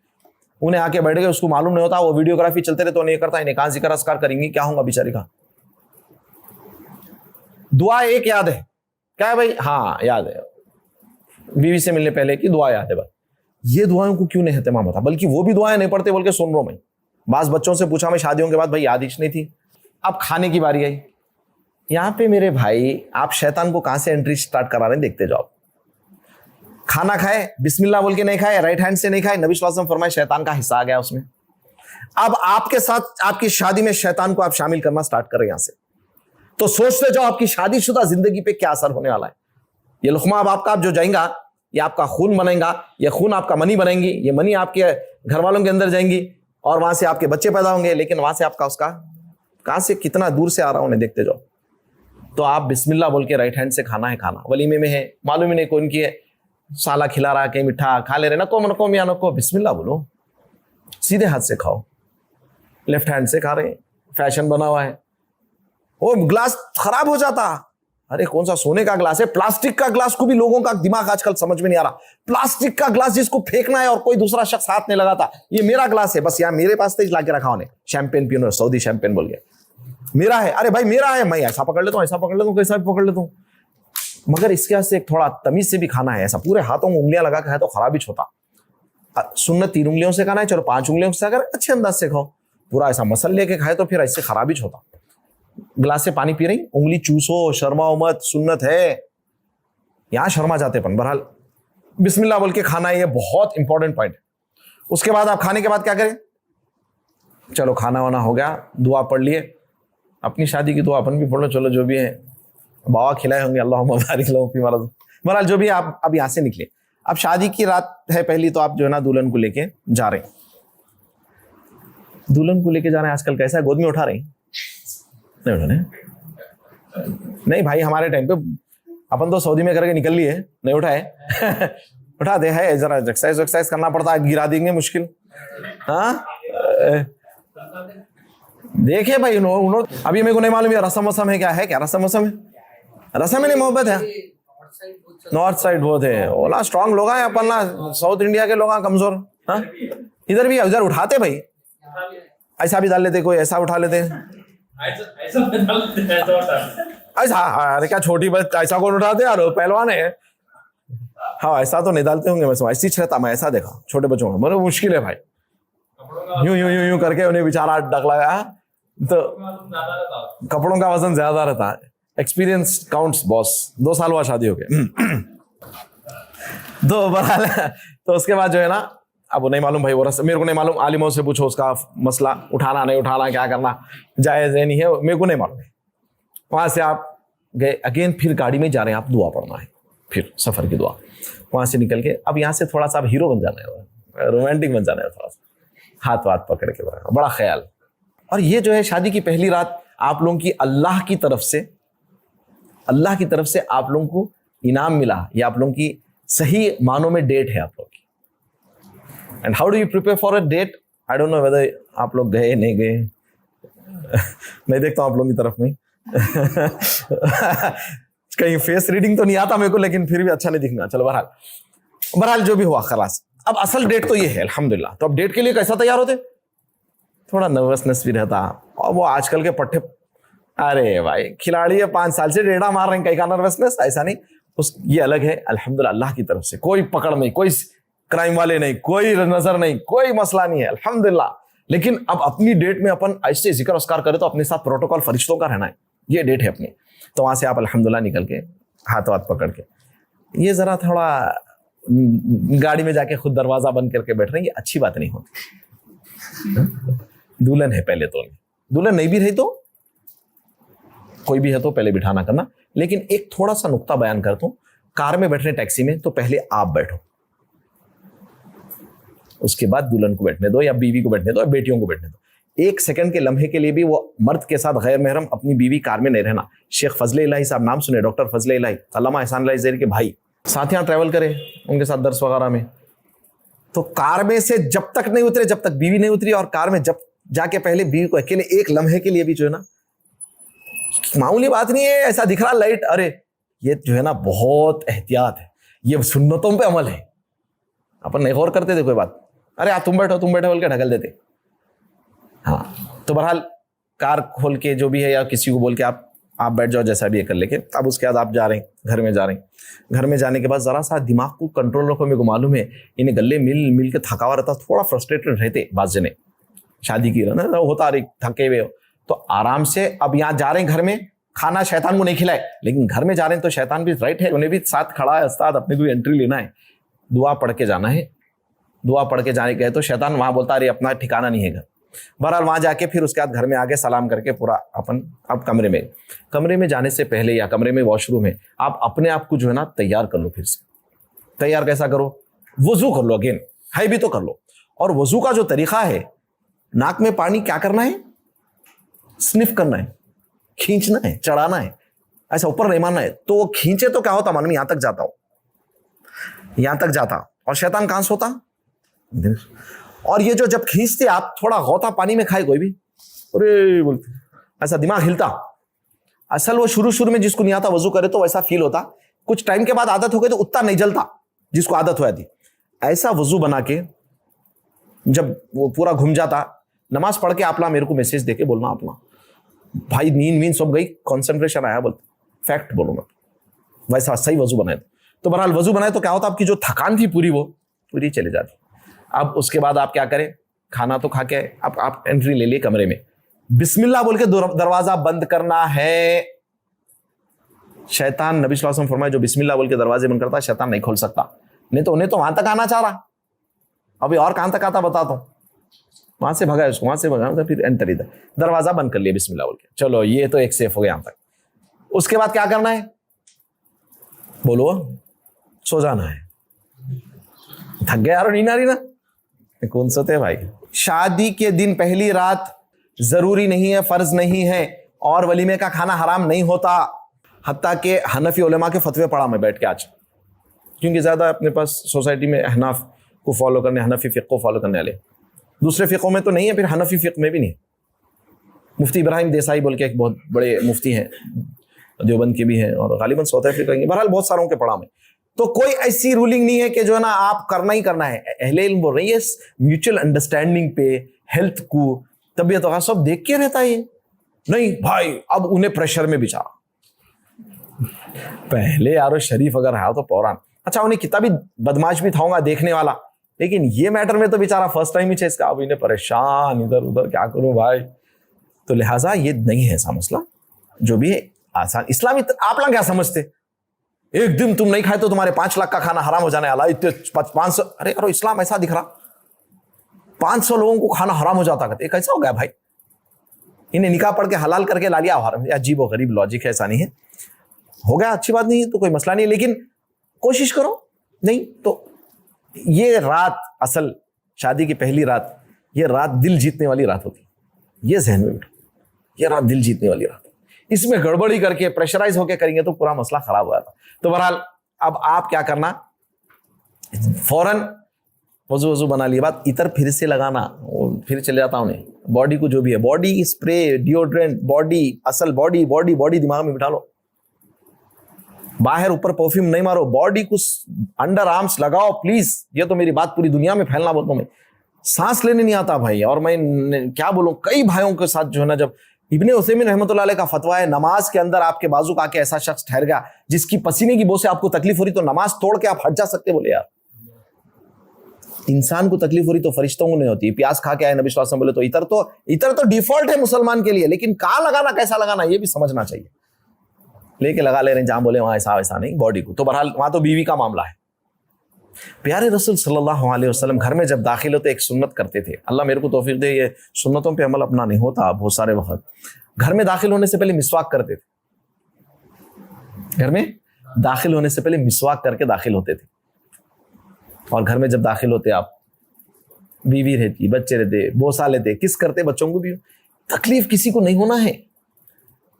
उन्हें आके बैठ गए, उसको मालूम नहीं होता, वो वीडियोग्राफी चलते रहे तो नहीं करता, इन्हें कहां जिक्र अस्कार करेंगी, क्या होगा बेचारी का। दुआ एक याद है, क्या है भाई, हाँ याद है, बीवी से मिलने पहले की दुआ याद है। बस ये दुआओं को क्यों नहीं एहतमाम होता, बल्कि वो भी दुआएं नहीं पढ़ते बोल के सुन रहा हूं मैं। बास बच्चों से पूछा मैं शादियों के बाद, भाई याद ही नहीं थी। अब खाने की बारी आई, यहां पे मेरे भाई आप शैतान को कहां से एंट्री स्टार्ट करा रहे हैं, देखते जाओ। खाना खाए, बिस्मिल्लाह बोल के नहीं खाए, राइट हैंड से नहीं खाए, नबी सल्लल्लाहु अलैहि वसल्लम फरमाए शैतान का हिस्सा आ गया उसमें। अब आपके साथ आपकी शादी में शैतान को आप शामिल करना स्टार्ट करें यहां से, तो सोचते जाओ आपकी शादीशुदा जिंदगी पे क्या असर होने वाला है। ये लुकमा अब आपका जो जाएगा, ये आपका खून बनेगा, ये खून आपका मनी बनेंगी, ये मनी आपके घर वालों के अंदर जाएंगी, और वहां से आपके बच्चे पैदा होंगे, लेकिन वहां से आपका उसका कहां से कितना दूर से आ रहा उन्हें देखते जाओ। तो आप बिस्मिल्लाह बोल के राइट हैंड से खाना है, खाना वलीमे में है, मालूम ही नहीं कौन की है, साला खिला रहा, कहीं मिठा खा ले रहे, नको मियाँ नको, बिस्मिल्लाह बोलो, सीधे हाथ से खाओ, लेफ्ट हैंड से खा रहे, फैशन बना हुआ है। वो ग्लास खराब हो जाता, अरे कौन सा सोने का ग्लास है, प्लास्टिक का ग्लास को भी लोगों का दिमाग आजकल समझ में नहीं आ रहा। प्लास्टिक का ग्लास जिसको फेंकना है और कोई दूसरा शख्स हाथ नहीं लगाता, ये मेरा ग्लास है, बस यहाँ मेरे पास ला के रखा उन्हें, शैंपेन पियो, सऊदी शैंपेन बोल के मेरा है, अरे भाई मेरा है, मैं ऐसा पकड़ लेता हूँ, ऐसा पकड़ लेता हूँ, कैसा भी पकड़ लेता हूँ। मगर इसके वजह से एक थोड़ा तमीज से भी खाना है, ऐसा पूरे हाथों में उंगलियां लगा के है तो खराब ही होता। सुन्नत 3 उंगलियों से खाना है, चलो 5 उंगलियों से अगर अच्छे अंदाज से खाओ, पूरा ऐसा मसल लेके खाए तो फिर ऐसे खराब ही होता। गिलास से पानी पी रही, उंगली चूसो, शर्माओ मत, सुन्नत है, यहां शर्मा जाते अपन। बहरहाल बिस्मिल्लाह बोल के खाना है, ये बहुत इंपॉर्टेंट पॉइंट है। उसके बाद आप खाने के बाद क्या करें, चलो खाना वाना हो गया, दुआ पढ़ लिए, अपनी शादी की दुआ अपन भी पढ़ लो, चलो जो भी है बाबा खिलाए होंगे, अल्लाहुम्मा बारिक लहू फीमा रज़क़। बहरहाल जो भी आप अब यहां से निकले, अब शादी की रात है पहली, तो आप जो है ना दुल्हन को लेके जा रहे हैं। दुल्हन को लेके जा रहे हैं, आजकल कैसा है, गोद में उठा रहे हैं? नहीं उठा रहे? नहीं भाई, हमारे टाइम पे अपन तो सऊदी में करके निकल लिए, नहीं उठाए। उठाते हैं, जरा एक्सरसाइज करना पड़ता है, गिरा देंगे मुश्किल। हाँ देखिए भाई, उन्होंने अभी मेरे को नहीं मालूम ये रस्म वसम है क्या है, क्या रस्म वसम है? रस्म में नहीं मोहब्बत है? नॉर्थ साइड बहुत है, ओला स्ट्रांग लोग हैं, अपन ना साउथ इंडिया के लोग हैं कमजोर। हाँ इधर भी उधर उठाते भाई, ऐसा भी डाल लेते, कोई ऐसा उठा लेते, ऐसा। अरे क्या छोटी बस ऐसा कौन उठाते यार, पहलवान है। हाँ ऐसा तो नहीं डालते होंगे, मैं ऐसी रहता, मैं ऐसा देखा छोटे बच्चों में, मतलब मुश्किल है भाई, यूं यूं यूं यूं करके उन्हें बेचारा डक लगा, तो कपड़ों का वजन ज्यादा रहता है। एक्सपीरियंस काउंट्स बॉस, 2 साल बाद शादी हो गई। तो बहरहाल, तो उसके बाद जो है ना, अब वो नहीं मालूम भाई, वो मेरे को नहीं मालूम, आलिमों से पूछो उसका मसला, उठाना नहीं उठाना, क्या करना जायज है नहीं है, मेरे को नहीं मालूम। वहां से आप गए अगेन, फिर गाड़ी में जा रहे हैं आप, दुआ पढ़ना है, फिर सफर की दुआ। वहां से निकल के अब यहाँ से थोड़ा सा अब हीरो बन जाना है, रोमांटिक बन जाना है, थोड़ा सा हाथ वाथ पकड़ के बड़ा ख्याल। और ये जो है शादी की पहली रात आप लोगों की अल्लाह की तरफ से आप लोगों को इनाम मिला, या आप लोगों की सही मानों में डेट है आप लोगों की। And how do you prepare for a date? I don't know whether आप लोग गए नहीं गए। मैं देखता हूं आप लोगों की तरफ में। कहीं फेस रीडिंग तो नहीं आता मेरे को, लेकिन फिर भी अच्छा नहीं दिखना। चलो बहरहाल जो भी हुआ खलास, अब असल डेट तो ये है अल्हम्दुलिल्लाह। तो अब डेट के लिए कैसा तैयार होते? थोड़ा नर्वसनेस भी रहता, और वो आजकल के पट्टे, अरे भाई खिलाड़ी है 5 साल से डेढ़ा मार रहे हैं, कहीं का नर्वसनेस ऐसा नहीं, ये अलग है अल्हम्दुलिल्लाह। अल्लाह की तरफ से कोई पकड़ नहीं, कोई क्राइम वाले नहीं, कोई नजर नहीं, कोई मसला नहीं है अल्हम्दुलिल्लाह। लेकिन अब अपनी डेट में अपन ऐसे जिक्र अस्कार करें तो अपने साथ प्रोटोकॉल फरिश्तों का रहना है, ये डेट है अपनी। तो वहां से आप अल्हम्दुलिल्लाह निकल के हाथ वाथ पकड़ के, ये जरा थोड़ा गाड़ी में जाके खुद दरवाजा बंद करके बैठ रहे हैं, ये अच्छी बात नहीं होती। दुल्हन है पहले तो, दुल्हन नहीं भी रही तो कोई भी है तो पहले बिठाना करना। लेकिन एक थोड़ा सा नुक्ता बयान करता हूं, कार में बैठ रहे टैक्सी में तो पहले आप बैठो, उसके बाद दुल्हन को बैठने दो, या बीवी को बैठने दो, या बेटियों को बैठने दो। 1 सेकंड के लम्हे के लिए भी वो मर्द के साथ गैर महरम अपनी बीवी कार में नहीं रहना। शेख फजले इलाही साहब, नाम सुने, डॉक्टर फजले इलाही, अल्लामा एहसान इलाही ज़ैरी के भाई, साथ यहाँ ट्रैवल करे उनके साथ दर्स वगैरह में। तो कार में से जब तक नहीं उतरे, जब तक बीवी नहीं उतरी, और कार में जब जाके पहले बीवी को अकेले 1 लम्हे के लिए भी जो है ना, मामूली बात नहीं है, ऐसा दिख रहा लाइट, अरे ये जो है ना बहुत एहतियात है, ये सुन्नतों पे अमल है। अपन नहीं गौर करते थे कोई बात, अरे आप तुम बैठो बोल के ढकल देते। हाँ तो बहरहाल कार खोल के जो भी है, या किसी को बोल के आप बैठ जाओ, जैसा भी है कर लेके। अब उसके बाद आप जा रहे हैं, घर में जा रहे हैं। घर में जाने के बाद जरा सा दिमाग को कंट्रोल रखो। मेरे को मालूम है इन्हें गले मिल के थकावा रहता, थोड़ा फ्रस्ट्रेटेड रहते बात जने, शादी की ना होता, अरे थके हुए हो तो आराम से। अब यहाँ जा रहे हैं घर में, खाना शैतान को नहीं खिलाए, लेकिन घर में जा रहे हैं तो शैतान भी राइट है, उन्हें भी साथ खड़ा है उस्ताद, अपने को एंट्री लेना है, दुआ पढ़ के जाना है। दुआ पढ़ के जाने गए तो शैतान वहां बोलता अरे अपना ठिकाना नहीं है घर। बहरहाल वहां जाके फिर उसके बाद घर में आके सलाम करके पूरा अपन अब कमरे में जाने से पहले, या कमरे में वॉशरूम है, आप अपने आप को जो है ना तैयार कर लो। फिर से तैयार कैसा करो? वजू कर लो, अगेन है भी तो कर लो। और वजू का जो तरीका है, नाक में पानी क्या करना है, स्निफ करना है, खींचना है, चढ़ाना है, ऐसा ऊपर नहीं मारना है। तो वो खींचे तो क्या होता मालूम, यहां तक जाता हो, यहां तक जाता, और शैतान कहां से होता। और ये जो जब खींचते आप, थोड़ा गौता पानी में खाए कोई भी, अरे बोलते ऐसा दिमाग हिलता। असल वो शुरू में जिसको नहीं आता वजू करे तो वैसा फील होता, कुछ टाइम के बाद आदत हो गई तो उतना नहीं जलता जिसको आदत हो जाती। ऐसा वजू बना के जब वो पूरा घूम जाता, नमाज पढ़ के आपला मेरे को मैसेज देके बोलना, अपना भाई नींद सब गई, कॉन्सेंट्रेशन आया, बोलते फैक्ट बोलूंगा, वैसा सही वजू बनाए। तो बहरहाल वजू बनाए तो क्या होता, आपकी जो थकान थी पूरी वो पूरी चली जाती। अब उसके बाद आप क्या करें, खाना तो खा के अब आप एंट्री ले लिए कमरे में, बिस्मिल्लाह बोल के दरवाजा बंद करना है। शैतान, नबी सल्लल्लाहु अलैहि वसल्लम फरमाए, जो बिस्मिल्लाह बोल के दरवाजे बंद करता है शैतान नहीं खोल सकता। नहीं तो उन्हें तो वहां तक आना चाह रहा, अभी और कहां तक आता बताता हूं। वहां से भगा उसको, वहां से भगा, तो फिर एंटर इधर, दरवाजा बंद कर लिया बिस्मिल्लाह बोल के, चलो ये तो एक सेफ हो गया यहां तक। उसके बाद क्या करना है बोलो, सो जाना है। थक गया यार, नींद आ रही ना, कौन सोते हैं भाई। शादी के दिन पहली रात जरूरी नहीं है, फर्ज नहीं है, और वलीमे का खाना हराम नहीं होता। हत्ता के हनफी उलेमा के फतवे पढ़ा मैं बैठ के आज, क्योंकि ज्यादा अपने पास सोसाइटी में हनाफ को फॉलो करने, हनफी फिक़्ह को फॉलो करने वाले, दूसरे फिक़ों में तो नहीं है, फिर हनफी फिक़्ह में भी नहीं। मुफ्ती इब्राहिम देसाई बोल के एक बहुत बड़े मुफ्ती हैं, देवबंद के भी हैं और गालिबन साउथ अफ्रीका के, बहरहाल बहुत सारों के पढ़ा में। तो कोई ऐसी रूलिंग नहीं है कि जो है ना आप करना ही करना है। अहले इल्म बोल रही है म्यूचुअल अंडरस्टैंडिंग पे, हेल्थ को, तबीयत वगैरह सब देख के रहता है। नहीं भाई अब उन्हें प्रेशर में बिछा, पहले यारो शरीफ अगर है तो पौरान, अच्छा उन्हें किताबी बदमाश भी था देखने वाला, लेकिन ये मैटर में तो बेचारा फर्स्ट टाइम ही इसका, अब इन्हें परेशान इधर उधर क्या करूं भाई। तो लिहाजा ये नहीं है ऐसा मसला, जो भी है आसान। इस्लामी आप लोग क्या समझते, एक दिन तुम नहीं खाए तो तुम्हारे 5 लाख का खाना हराम हो जाने वाला, इतने 500, अरे यारो इस्लाम ऐसा दिख रहा 500 लोगों को खाना हराम हो जाता कहते, कैसा हो गया भाई। इन्हें निकाह पढ़ के हलाल करके ला लिया, अजीब और गरीब लॉजिक है, ऐसा नहीं है। हो गया अच्छी बात नहीं है तो कोई मसला नहीं, लेकिन कोशिश करो। नहीं तो ये रात, असल शादी की पहली रात, ये रात दिल जीतने वाली रात होती, ये ज़हन में बैठो, ये रात दिल जीतने वाली रात। इसमें गड़बड़ी करके प्रेशराइज होकर करेंगे तो पूरा मसला खराब हो जाता। तो बहरहाल अब आप क्या करना, फौरन वजू वजू बना लिया, बात इतर फिर से लगाना, फिर चले जाता हूँ बॉडी को, जो भी है बॉडी स्प्रे, डिओड्रेंट, बॉडी असल बॉडी बॉडी बॉडी दिमाग में बिठा लो, बाहर ऊपर परफ्यूम नहीं मारो, बॉडी को अंडर आर्म्स लगाओ प्लीज। ये तो मेरी बात पूरी दुनिया में फैलना बोलता हूं मैं, सांस लेने नहीं आता भाई। और मैं क्या बोलूं, कई भाइयों के साथ जो है ना, जब इब्ने उसैमीन रहमतुल्लाह अलैह का फतवा है, नमाज के अंदर आपके बाजू का आके ऐसा शख्स ठहर गया जिसकी पसीने की बो से आपको तकलीफ हो रही, तो नमाज तोड़ के आप हट जा सकते। बोले यार इंसान को तकलीफ हो रही तो फरिश्तों को नहीं होती। प्याज खा के आए नबी सल्लल्लाहु अलैहि वसल्लम बोले तो इतर तो डिफॉल्ट है मुसलमान के लिए, लेकिन कहां लगाना, कैसा लगाना, ये भी समझना चाहिए। लेके लगा ले रहे जहां बोले वहां ऐसा वैसा नहीं बॉडी को। तो बहरहाल वहां तो बीवी का मामला है। प्यारे रसूल सल्लल्लाहु अलैहि वसल्लम घर में जब दाखिल होते एक सुन्नत करते थे, अल्लाह मेरे को तौफीक दे, ये सुन्नतों पे अमल अपना नहीं होता बहुत सारे वक्त। घर में दाखिल होने से पहले मिसवाक करते थे, घर में दाखिल होने से पहले मिसवाक करके दाखिल होते थे। और घर में जब दाखिल होते आप, बीवी रहती, बच्चे रहते, बोसा लेते, किस करते, बच्चों को भी तकलीफ किसी को नहीं होना है।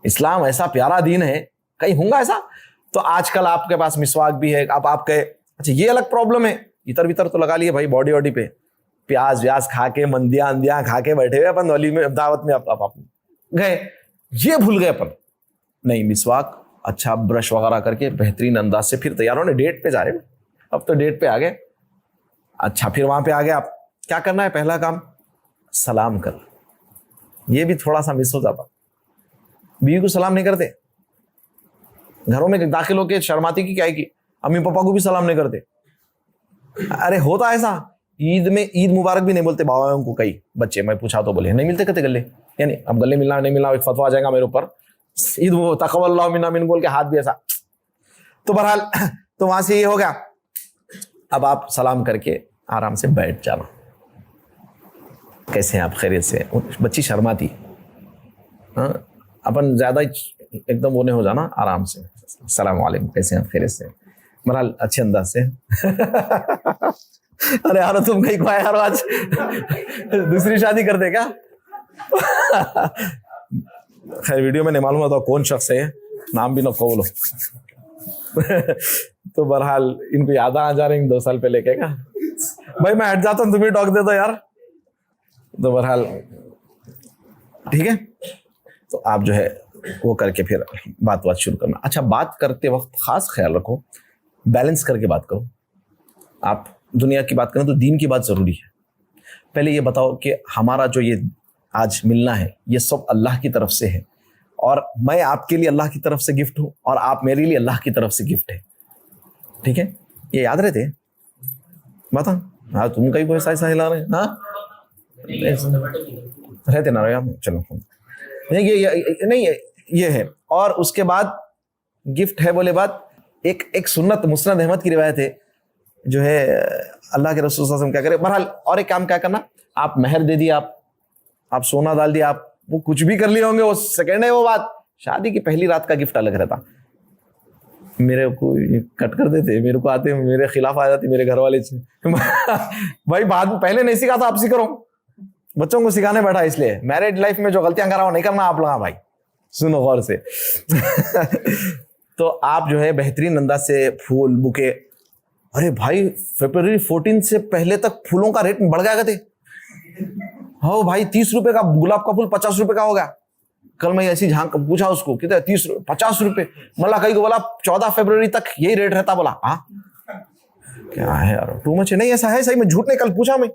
इस्लाम ऐसा प्यारा दीन है, कहीं होगा ऐसा। तो आजकल आपके पास मिसवाक भी है, अब आप कहे अच्छा ये अलग प्रॉब्लम है, इतर वितर तो लगा लिए भाई बॉडी वॉडी पे, प्याज व्याज खा के, मंदियां अंदियां खा के बैठे हुए अपन वली में, दावत में आप गए, ये भूल गए अपन। नहीं, मिसवाक अच्छा ब्रश वगैरह करके बेहतरीन अंदाज से फिर तैयार होने, डेट पे जा रहे, अब तो डेट पे आ गए। अच्छा फिर वहां पे आ गए, आप क्या करना है, पहला काम सलाम कर। ये भी थोड़ा सा मिस हो जाता, बीवी को सलाम नहीं करते, घरों में दाखिल होके शर्माती की क्या है कि अम्मी पापा को भी सलाम नहीं करते। अरे होता ऐसा, ईद में ईद मुबारक भी नहीं बोलते बाबाओं को, कई बच्चे मैं पूछा तो बोले नहीं मिलते कहते गले, यानी अब गले मिलना नहीं मिलना एक फतवा आ जाएगा मेरे ऊपर, ईद तक़ब्बलल्लाहु मिन्ना मिनकुम बोल के हाथ भी ऐसा। तो बहरहाल तो वहां से ये हो गया। अब आप सलाम करके आराम से बैठ जाना, कैसे हैं आप, खैरियत से। बच्ची शर्माती, हाँ अपन ज्यादा एकदम वो नहीं हो जाना, आराम से अस्सलाम वालेकुम, कैसे हैं आप, खैरियत से, बहरहाल अच्छे अंदाज से। अरे यार तुम कहीं को आए यार, आज दूसरी शादी कर दे क्या? खैर वीडियो में नहीं मालूम होता कौन शख्स है, नाम भी ना बोलो। तो बहरहाल इनको याद आ जा रही 2 साल पहले क्या भाई, मैं हट जाता हूँ तुम भी टॉक दे दो यार। तो बहरहाल ठीक है, तो आप जो है वो करके फिर बात शुरू करना। अच्छा बात करते वक्त खास ख्याल रखो, बैलेंस करके बात करो। आप दुनिया की बात करें तो दीन की बात जरूरी है। पहले ये बताओ कि हमारा जो ये आज मिलना है ये सब अल्लाह की तरफ से है, और मैं आपके लिए अल्लाह की तरफ से गिफ्ट हूं, और आप मेरे लिए अल्लाह की तरफ से गिफ्ट है। ठीक है, ये याद रहते बता। हाँ तुम कहीं कोई ऐसा हिला रहे, हाँ रहते ना यार, चलो नहीं ये है। और उसके बाद गिफ्ट है बोले बात, एक सुन्नत मुस्नद अहमद की रिवायत है, जो है अल्लाह के रसूल सल्लल्लाहु अलैहि वसल्लम क्या करे। बहरहाल और एक काम क्या करना, आप मेहर दे दिया, आप सोना डाल दिया, आप वो कुछ भी कर लिए होंगे, वो सेकंड है वो बात। शादी की पहली रात का गिफ्ट अलग रहता। मेरे को कट कर देते, मेरे को आते, मेरे खिलाफ आ जाते मेरे घर वाले भाई बाद में पहले नहीं सीखा था, आप सीख रहा हूँ, बच्चों को सिखाने बैठा, इसलिए मैरिड लाइफ में जो गलतियां कर रहा हूं नहीं करना आप लोग भाई, सुनो गौर से। तो आप जो है बेहतरीन अंदाज से फूल बुके, अरे भाई फरवरी 14 से पहले तक फूलों का रेट बढ़ गया थे। हाँ भाई 30 रुपए का गुलाब का फूल 50 रुपए का हो गया। कल मैं ऐसी झांक पूछा उसको, कितने 30 50 रुपए, मतलब कहीं को बोला 14 फरवरी तक यही रेट रहता, बोला हाँ क्या है यार, टू मच है। नहीं ऐसा है सही में, झूठ नहीं, कल पूछा मैं,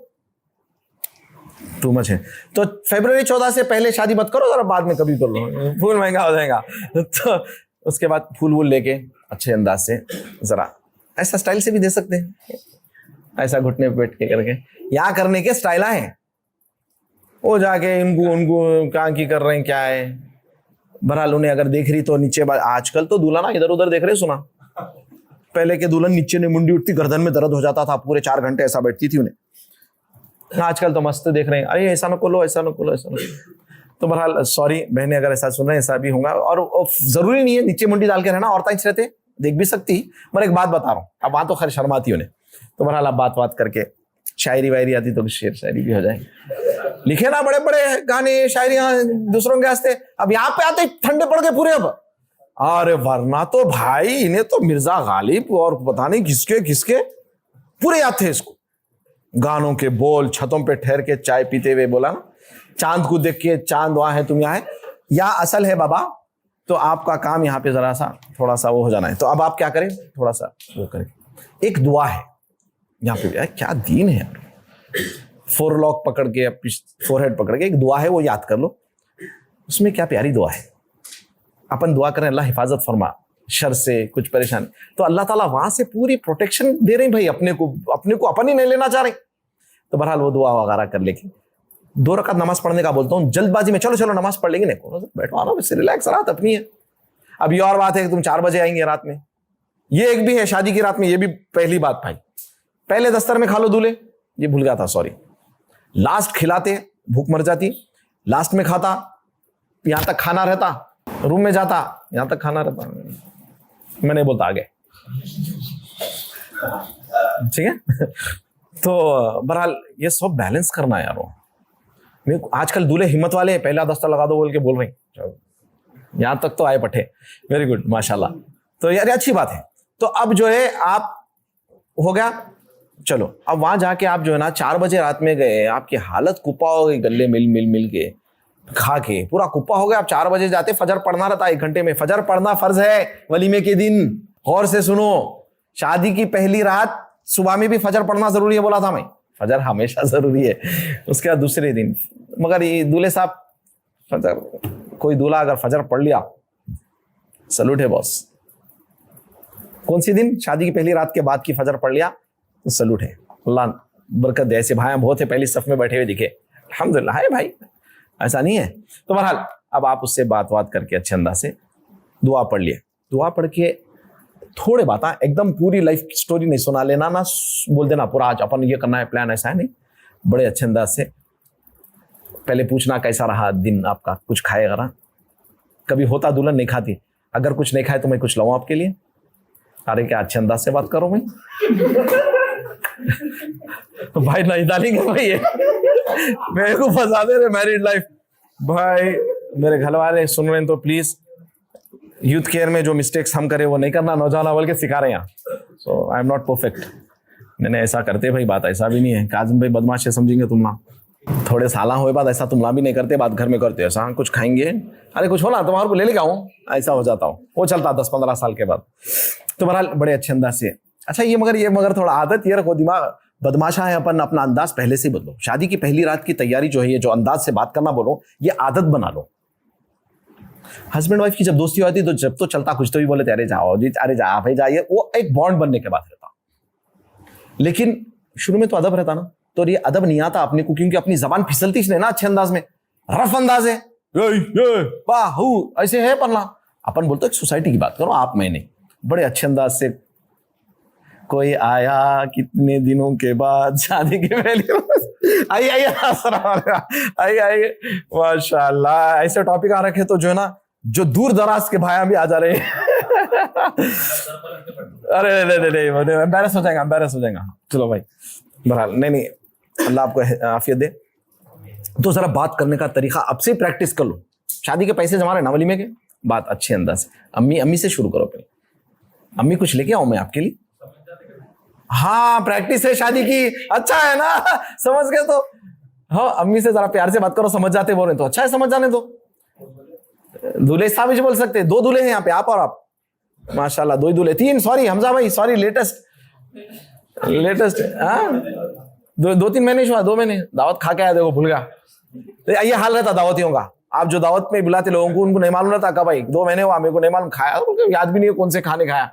टू मच है। तो फरवरी 14 से पहले शादी मत करो, जरा बाद में कभी कर लो, फूल महंगा हो जाएगा। तो उसके बाद फूल वूल लेके अच्छे अंदाज से, जरा ऐसा स्टाइल से भी दे सकते हैं, ऐसा घुटने पे बैठ के करके, यहाँ करने के स्टाइल है वो, जाके इनको उनको कहाँ की कर रहे हैं क्या है। बहरहाल उन्हें अगर देख रही तो नीचे, आजकल तो दुल्हन इधर उधर देख रहे, सुना पहले के दुल्हन नीचे ने मुंडी उठती, गर्दन में दर्द हो जाता था, पूरे 4 घंटे ऐसा बैठती थी उन्हें। आजकल तो मस्त देख रहे हैं, अरे ऐसा न खोलो, ऐसा न खोलो, ऐसा न। तो बहरहाल सॉरी बहने अगर ऐसा सुन रहे हैं, ऐसा भी होगा, और जरूरी नहीं है नीचे मुंडी डाल के रहना, औरतें रहते देख भी सकती। मैं एक बात बता रहा हूँ, अब वहां तो खैर शर्माती उन्हें, तो बहरहाल आप बात करके शायरी वायरी आती तो शेर शायरी भी हो जाए, लिखे ना बड़े बड़े गाने शायरियां दूसरों के वास्ते। अब यहाँ पे आते ठंडे पड़ गए पूरे। अब अरे वरना तो भाई इन्हें तो मिर्जा गालिब और पता नहीं किसके किसके पूरे याद थे इसको, गानों के बोल, छतों पे ठहर के चाय पीते हुए बोला ना, चांद को देख के चांद वहां है तुम यहाँ है, या असल है बाबा। तो आपका काम यहाँ पे जरा सा थोड़ा सा वो हो जाना है। तो अब आप क्या करें, थोड़ा सा वो करें, एक दुआ है यहाँ पे, यार क्या दीन है यार, फोरलॉक पकड़ के, फोरहेड पकड़ के एक दुआ है, वो याद कर लो। उसमें क्या प्यारी दुआ है, अपन दुआ करें अल्लाह हिफाजत फरमा शर से, कुछ परेशानी, तो अल्लाह ताला वहां से पूरी प्रोटेक्शन दे रहे हैं भाई, अपने को अपन ही नहीं लेना चाह रहे। तो बहरहाल वो दुआ वगैरह कर लेके 2 रकात नमाज पढ़ने का बोलता हूँ, जल्दबाजी में चलो नमाज पढ़ लेंगे, नहीं बैठो आराम से, रिलैक्स, रात अपनी है। अब ये और बात है कि तुम 4 बजे आएंगे रात में, ये एक भी है शादी की रात में, ये भी पहली बात भाई, पहले दस्तर में खा लो दूल्हे, ये भूल गया था सॉरी, लास्ट खिलाते भूख मर जाती, लास्ट में खाता, यहां तक खाना रहता, रूम में जाता, यहां तक खाना रहता, मैं नहीं बोलता आगे, ठीक है। तो बहरहाल ये सब बैलेंस करना है यार। आजकल दूल्हे हिम्मत वाले हैं, पहला दस्ता लगा दो बोल के बोल रहे हैं, यहां तक तो आए पठे, वेरी गुड माशाल्लाह। तो यार अच्छी बात है। तो अब जो है आप हो गया, चलो अब वहां जाके आप जो है ना 4 बजे रात में गए, आपकी हालत कुप्पा हो गई, गले मिल के खा के पूरा कुप्पा हो गया। आप 4 बजे जाते, फजर पढ़ना रहता 1 घंटे में, फजर पढ़ना फर्ज है वलीमे के दिन। गौर से सुनो, शादी की पहली रात सुबह में भी फजर पढ़ना जरूरी है, बोला था मैं, फजर हमेशा जरूरी है। उसके बाद दूसरे दिन, मगर ये दूल्हे साहब फजर, कोई दूल्हा अगर फजर पढ़ लिया, सलूट है बॉस। कौन सी दिन, शादी की पहली रात के बाद की फजर पढ़ लिया तो सलूट है, अल्लाह बरकत दे। ऐसे भाई बहुत है पहली सफ में बैठे हुए दिखे, अल्हम्दुलिल्लाह है भाई, ऐसा नहीं है। तो बहरहाल अब आप उससे बात करके अच्छे अंदाज से दुआ पढ़ लिए, दुआ पढ़ के थोड़े बात, एकदम पूरी लाइफ स्टोरी नहीं सुना लेना, ना बोल देना पूरा आज अपन ये करना है प्लान, ऐसा है नहीं, बड़े अच्छे अंदाज से पहले पूछना कैसा रहा दिन आपका, कुछ खाएगा ना, कभी होता दुल्हन नहीं खाती, अगर कुछ नहीं खाए तो मैं कुछ लाऊं आपके लिए, अरे क्या अच्छे अंदाज से बात करो मैं। भाई नहीं डालेंगे भाई, ये मेरे को फंसा दे रहे मैरिड लाइफ भाई। मेरे घर वाले सुन रहे हैं तो प्लीज यूथ केयर में जो मिस्टेक्स हम करें वो नहीं करना, नौजवान बोल के सिखा रहे हैं यहाँ। सो आई एम नॉट परफेक्ट, मैंने ऐसा करते भाई, बात ऐसा भी नहीं है, काजम भाई बदमाश है समझेंगे तुम ना, थोड़े साला हुए बात ऐसा तुम भी नहीं करते, बात घर में करते ऐसा, कुछ खाएंगे, अरे कुछ हो ना तुम्हारे को ले लेके आऊँ, ऐसा हो जाता हूँ, वो चलता 10-15 साल के बाद। तो बहरहाल बड़े अच्छे अंदाज से, अच्छा ये मगर थोड़ा आदत ये रखो, दिमाग बदमाशा है, अपन अपना अंदाज पहले से बदलो। शादी की पहली रात की तैयारी जो है, ये जो अंदाज से बात करना बोलो, ये आदत बना लो। हस्बैंड वाइफ की जब दोस्ती होती है तो जब तो चलता कुछ तो भी बोले अरे जाओ जी, अरे जा भाई जाइए, वो एक बॉन्ड बनने के बाद रहता। लेकिन शुरू में तो अदब रहता ना, तो ये अदब नहीं आता अपने को, क्योंकि अपनी जबान फिसलती इसलिए ना, अच्छे अंदाज में, रफ अंदाज है, ऐसे है पन्ना। अपन बोलते सोसाइटी की बात करो, आप मैं नहीं, बड़े अच्छे अंदाज से, कोई आया कितने दिनों के बाद शादी के पहले, आइए माशाल्लाह, ऐसे टॉपिक आ रखे तो जो है ना, जो दूर दराज के भाई भी आ जा रहे हैं। अरे नहीं, एम्बैरस हो जाएगा। चलो भाई, बहरहाल नहीं, अल्लाह आपको आफियत दे। तो जरा बात करने का तरीका अब से प्रैक्टिस कर लो। शादी के पैसे जमा रहे ना वलीमे के, बात अच्छे अंदाज से अम्मी से शुरू करो पहले। अम्मी कुछ लेके आऊं मैं आपके लिए? हाँ, प्रैक्टिस है शादी की, अच्छा है ना, समझ गए तो। हाँ, अम्मी से जरा प्यार से बात करो, समझ जाते बोल रहे तो अच्छा है, समझ जाने दो। दूल्हे साहब भी बोल सकते, 2 दूल्हे हैं यहाँ पे, आप और आप, माशाल्लाह 2 ही दूल्हे, 3, सॉरी हमजा भाई, सॉरी, लेटेस्ट। हाँ, 2-3 महीने हुआ, 2 महीने दावत खा के आया, देखो भूल गया। तो ये हाल रहता दावतियों का, आप जो दावत में बुलाते लोगों को, उनको नहीं मालूम रहता कब भाई 2 महीने हुआ, मेरे को नहीं मालूम, खाया याद भी नहीं है कौन से खाने खाया,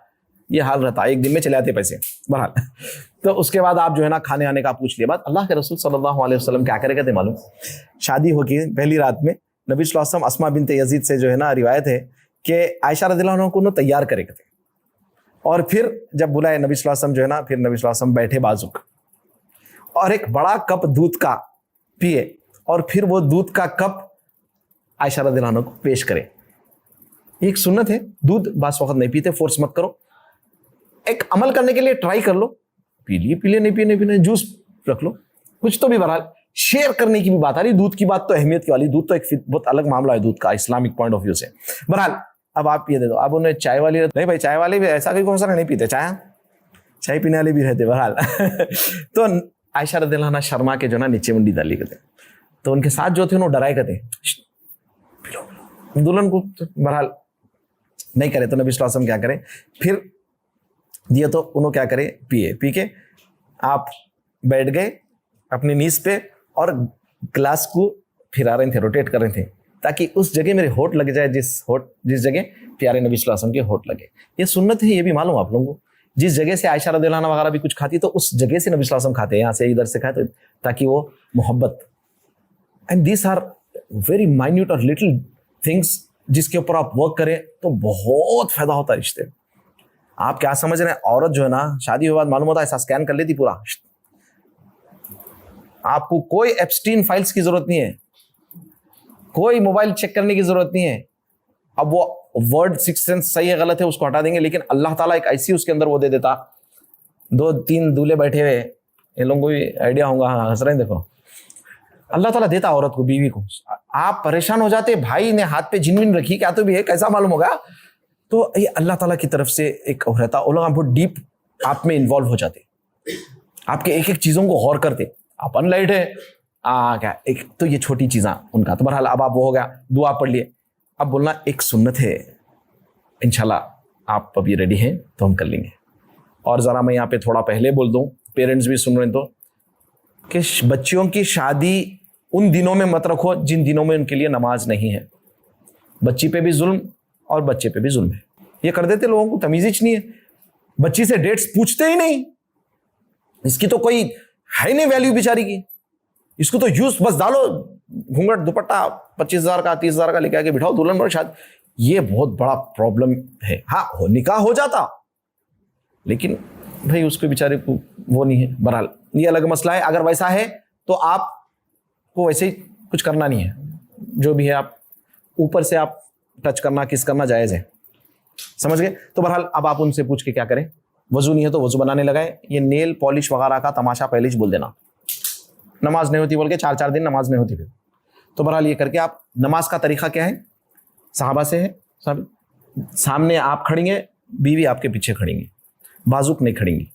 ये हाल रहता, एक दिन में चले आते पैसे। बहरहाल, तो उसके बाद आप जो है ना खाने आने का पूछ लिया बात। अल्लाह के रसूल सल्लल्लाहु अलैहि वसल्लम क्या करे कहते मालूम? शादी होगी पहली रात में, नबी सल्लल्लाहु अलैहि वसल्लम अस्मा बिनते यजीद से जो है ना रिवायत है कि आयशा रज़ियल्लाहु अन्हा को तैयार करे कहते, और फिर जब बुलाए नबी सल्लल्लाहु अलैहि वसल्लम जो है ना, फिर नबी सल्लल्लाहु अलैहि वसल्लम बैठे बाजुक और एक बड़ा कप दूध का पिए, और फिर वो दूध का कप आयशा रज़ियल्लाहु अन्हा को पेश करे। एक सुन्नत है, दूध बास वक्त नहीं पीते, फोर्स मत करो, एक अमल करने के लिए ट्राई कर लो, पी लिए नहीं पीने जूस रख लो, कुछ तो भी। बहरहाल शेयर करने की भी बात आ रही, दूध की बात तो अहमियत की वाली, दूध तो एक बहुत अलग मामला है दूध का इस्लामिक पॉइंट ऑफ व्यू से। बहरहाल अब आप ये दे दो, अब उन्हें चाय वाली नहीं भाई, चाय वाले भी ऐसा कोई सारा नहीं पीते, चाय पीने वाले भी रहते। बहरहाल तो आयशा रज़ियल्लाहु अन्हा शर्मा के जो ना नीचे मुंडी डाली करते, तो उनके साथ जो थे उन्होंने डराए करते दुल्हन को। बहरहाल नहीं करे तो नबी सल्लल्लाहु अलैहि वसल्लम क्या करे, फिर दिए तो उन्होंने क्या करे, पी के आप बैठ गए अपनी नीज पे और ग्लास को फिरा रहे थे, रोटेट कर रहे थे, ताकि उस जगह मेरे होठ लग जाए, जिस जगह प्यारे नबी सल्लल्लाहु अलैहि वसल्लम के होठ लगे। ये सुन्नत है, ये भी मालूम आप लोगों को। जिस जगह से आयशा रज़ियल्लाहु अन्हा वगैरह भी कुछ खाती तो उस जगह से नबी सल्लल्लाहु अलैहि वसल्लम खाते, यहाँ से इधर से खाते, ताकि वो मोहब्बत। And this are very minute और लिटिल थिंग्स जिसके ऊपर आप वर्क करें तो बहुत फायदा होता है रिश्ते। आप क्या समझ रहे हैं, औरत जो है ना शादी के बाद मालूम होता है ऐसा स्कैन कर लेती पूरा, आपको कोई एप्स्टीन फाइल्स की जरूरत नहीं है, कोई मोबाइल चेक करने की जरूरत नहीं है। अब वो वर्ड सिक्स सेंस सही है गलत है उसको हटा देंगे, लेकिन अल्लाह ताला एक ऐसी उसके अंदर वो दे देता, 2-3 दूल्हे बैठे हुए, इन लोगों को भी आइडिया होगा, हाँ हंस रहे हैं देखो, अल्लाह ताला देता औरत को, बीवी को। आप परेशान हो जाते, भाई ने हाथ पे जिनविन रखी, क्या तो भी है, कैसा मालूम होगा? तो ये अल्लाह ताला की तरफ से एक रहता, वो लोग बहुत डीप आप में इन्वॉल्व हो जाते, आपके एक एक चीजों को गौर करते। आप अनलाइट है क्या एक, तो ये छोटी चीज़ा उनका। तो बहरहाल अब आप वो हो गया, दुआ पढ़ लिए। अब बोलना एक सुन्नत है, इंशाल्लाह आप अभी रेडी हैं तो हम कर लेंगे। और ज़रा मैं यहाँ पे थोड़ा पहले बोल दूँ, पेरेंट्स भी सुन रहे हैं तो, कि बच्चियों की शादी उन दिनों में मत रखो जिन दिनों में उनके लिए नमाज नहीं है। बच्ची पे भी जुल्म और बच्चे पे भी जुल्म है, ये कर देते लोगों को, तमीज़ ही नहीं है। बच्ची से डेट्स पूछते ही नहीं, इसकी तो कोई है नहीं वैल्यू बेचारी की, इसको तो यूज बस डालो, घूंघट दुपट्टा 25,000 का 30,000 का लेके आके बिठाओ दुल्हन पर शादी। ये बहुत बड़ा प्रॉब्लम है। हाँ निकाह हो जाता, लेकिन भाई उसको बेचारे को वो नहीं है। बहरहाल ये अलग मसला है। अगर वैसा है तो आपको वैसे ही कुछ करना नहीं है, जो भी है आप ऊपर से आप टच करना किस करना जायज़ है, समझ गए? तो बहरहाल अब आप उनसे पूछ के क्या करें, वजू नहीं है तो वजू बनाने लगाए। ये नेल पॉलिश वगैरह का तमाशा पहले ही बोल देना, नमाज नहीं होती बोल के 4-4 दिन नमाज नहीं होती फिर। तो बहरहाल ये करके आप, नमाज का तरीका क्या है, सहाबा से है, सब सामने आप खड़ेंगे, बीवी आपके पीछे खड़ेंगी, बाजुक नहीं खड़ेंगी।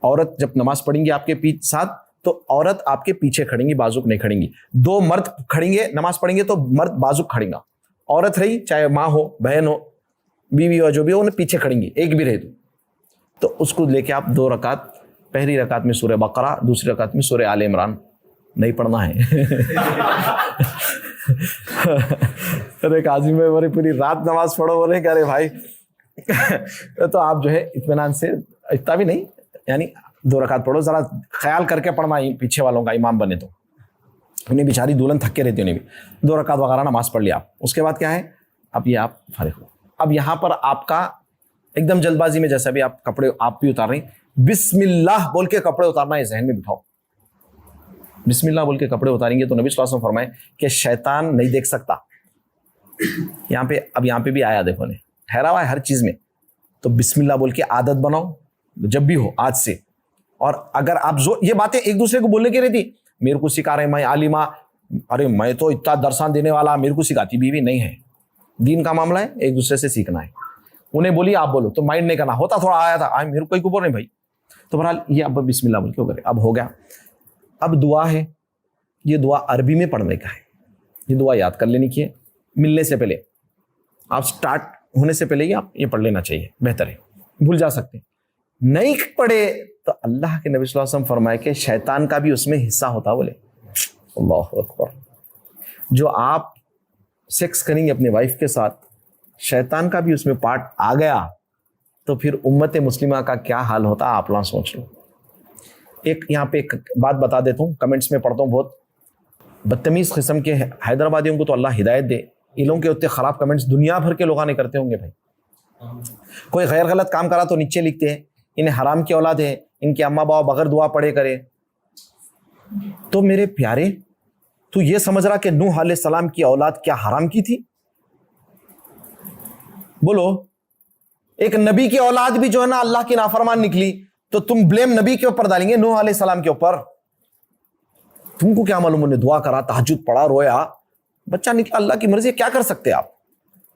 औरत जब नमाज पढ़ेंगी आपके पीछे साथ, तो औरत आपके पीछे खड़ेंगी, बाजुक नहीं खड़ेंगी। 2 मर्द खड़ेंगे नमाज पढ़ेंगे तो मर्द बाजुक खड़ेगा, औरत रही चाहे माँ हो बहन हो बीवी हो जो भी हो, उन्हें पीछे खड़ेंगी, एक भी रहे तो उसको लेके आप 2 रकात, पहली रकात में सूरह बकरा, दूसरी रकात में सूरह आले इमरान नहीं पढ़ना है। अरे काजी में बोले पूरी रात नमाज पढ़ो, बोले कह रहे भाई तो आप जो है इत्मीनान से, इतना भी नहीं, यानी 2 रकात पढ़ो, जरा ख्याल करके पढ़ना पीछे वालों का, इमाम बने तो उन्हें बेचारी दुल्हन थक के रहती, उन्हें भी 2 रकात वगैरह नमाज पढ़ लिया आप। उसके बाद क्या है, अब ये आप फारिग हो। अब यहाँ पर आपका एकदम जल्दबाजी में जैसा भी आप कपड़े आप भी उतार रहे हैं, बिस्मिल्लाह बोल के कपड़े उतारना है, जहन में बिठाओ। बिस्मिल्लाह बोल के कपड़े उतारेंगे तो नबी सल्लल्लाहु अलैहि वसल्लम फरमाए कि शैतान नहीं देख सकता। यहाँ पे भी आया देखो ने, ठहरा हुआ है हर चीज में, तो बिस्मिल्लाह बोल के आदत बनाओ जब भी हो आज से। और अगर आप जो ये बातें एक दूसरे को बोलने की रहती, मेरे को सिखा रहे मैं आलिमा, अरे मैं तो इतना दर्शन देने वाला, मेरे को सिखाती बीवी नहीं है। दीन का मामला है, एक दूसरे से सीखना है। उन्हें बोली आप बोलो, तो माइंड नहीं करना होता, थोड़ा आया था मेरे को कोई को बोल रहे भाई। तो बहरहाल ये अब बिस्मिल्लाह बोल क्यों करे, अब हो गया। अब दुआ है, ये दुआ अरबी में पढ़ने का है, ये दुआ याद कर लेनी की है। मिलने से पहले, आप स्टार्ट होने से पहले ही आप ये पढ़ लेना चाहिए, बेहतर है, भूल जा सकते हैं। नहीं पढ़े तो अल्लाह के नबी सल्लल्लाहु अलैहि वसल्लम फरमाए कि शैतान का भी उसमें हिस्सा होता। बोले अल्लाह अकबर, जो आप सेक्स करेंगे अपने वाइफ के साथ, शैतान का भी उसमें पार्ट आ गया तो फिर उम्मत मुस्लिमा का क्या हाल होता, आप लोग सोच लो। एक यहाँ पे एक बात बता देता हूँ, कमेंट्स में पढ़ता हूँ, बहुत बदतमीज़ किस्म के हैदराबादियों को तो अल्लाह हिदायत दे, इन लोगों के उतने ख़राब कमेंट्स दुनिया भर के लोग नहीं करते होंगे भाई। कोई गैर गलत काम करा तो नीचे लिखते हैं इन्हें हराम की औलाद है, इनके अम्मा बाबा बगैर दुआ पढ़े करे। तो मेरे प्यारे, तू ये समझ रहा कि नूह अलैहिस्सलाम की औलाद क्या हराम की थी? बोलो, एक नबी की औलाद भी जो है ना अल्लाह की नाफरमान निकली, तो तुम ब्लेम नबी के ऊपर डालेंगे, नूह अलैहिस्सलाम के ऊपर? तुमको क्या मालूम, उन्हें दुआ करा, तहज्जुद पढ़ा, रोया, बच्चा निकला, अल्लाह की मर्जी, क्या कर सकते आप?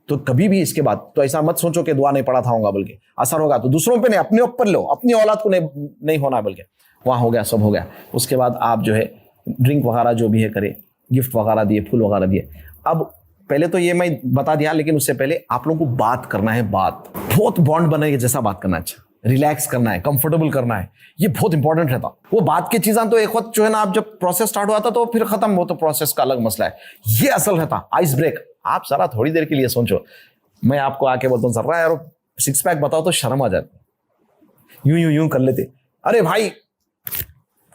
तो कभी भी इसके बाद तो ऐसा मत सोचो कि दुआ नहीं पढ़ा था होगा, बल्कि असर होगा तो दूसरों पे नहीं, अपने ऊपर लो, अपनी औलाद को नहीं होना, बल्कि वहाँ हो गया, सब हो गया। उसके बाद आप जो है ड्रिंक वगैरह जो भी है करे, गिफ्ट वगैरह दिए, फूल वगैरह दिए। अब पहले तो ये मैं बता दिया, लेकिन उससे पहले आप लोगों को बात करना है, बात बहुत बॉन्ड बने जैसा बात करना, अच्छा रिलैक्स करना है, कंफर्टेबल करना है, ये बहुत इंपॉर्टेंट रहता। वो बात की चीज़ें तो एक वक्त जो है ना, आप जब प्रोसेस स्टार्ट हुआ था तो फिर खत्म, वो तो प्रोसेस का अलग मसला है। ये असल रहता आइस ब्रेक। आप जरा थोड़ी देर के लिए सोचो, मैं आपको आके बोलता हूँ सर रहा यार सिक्स पैक बताओ तो शर्म आ जाती, यूं यूं यूं कर लेते, अरे भाई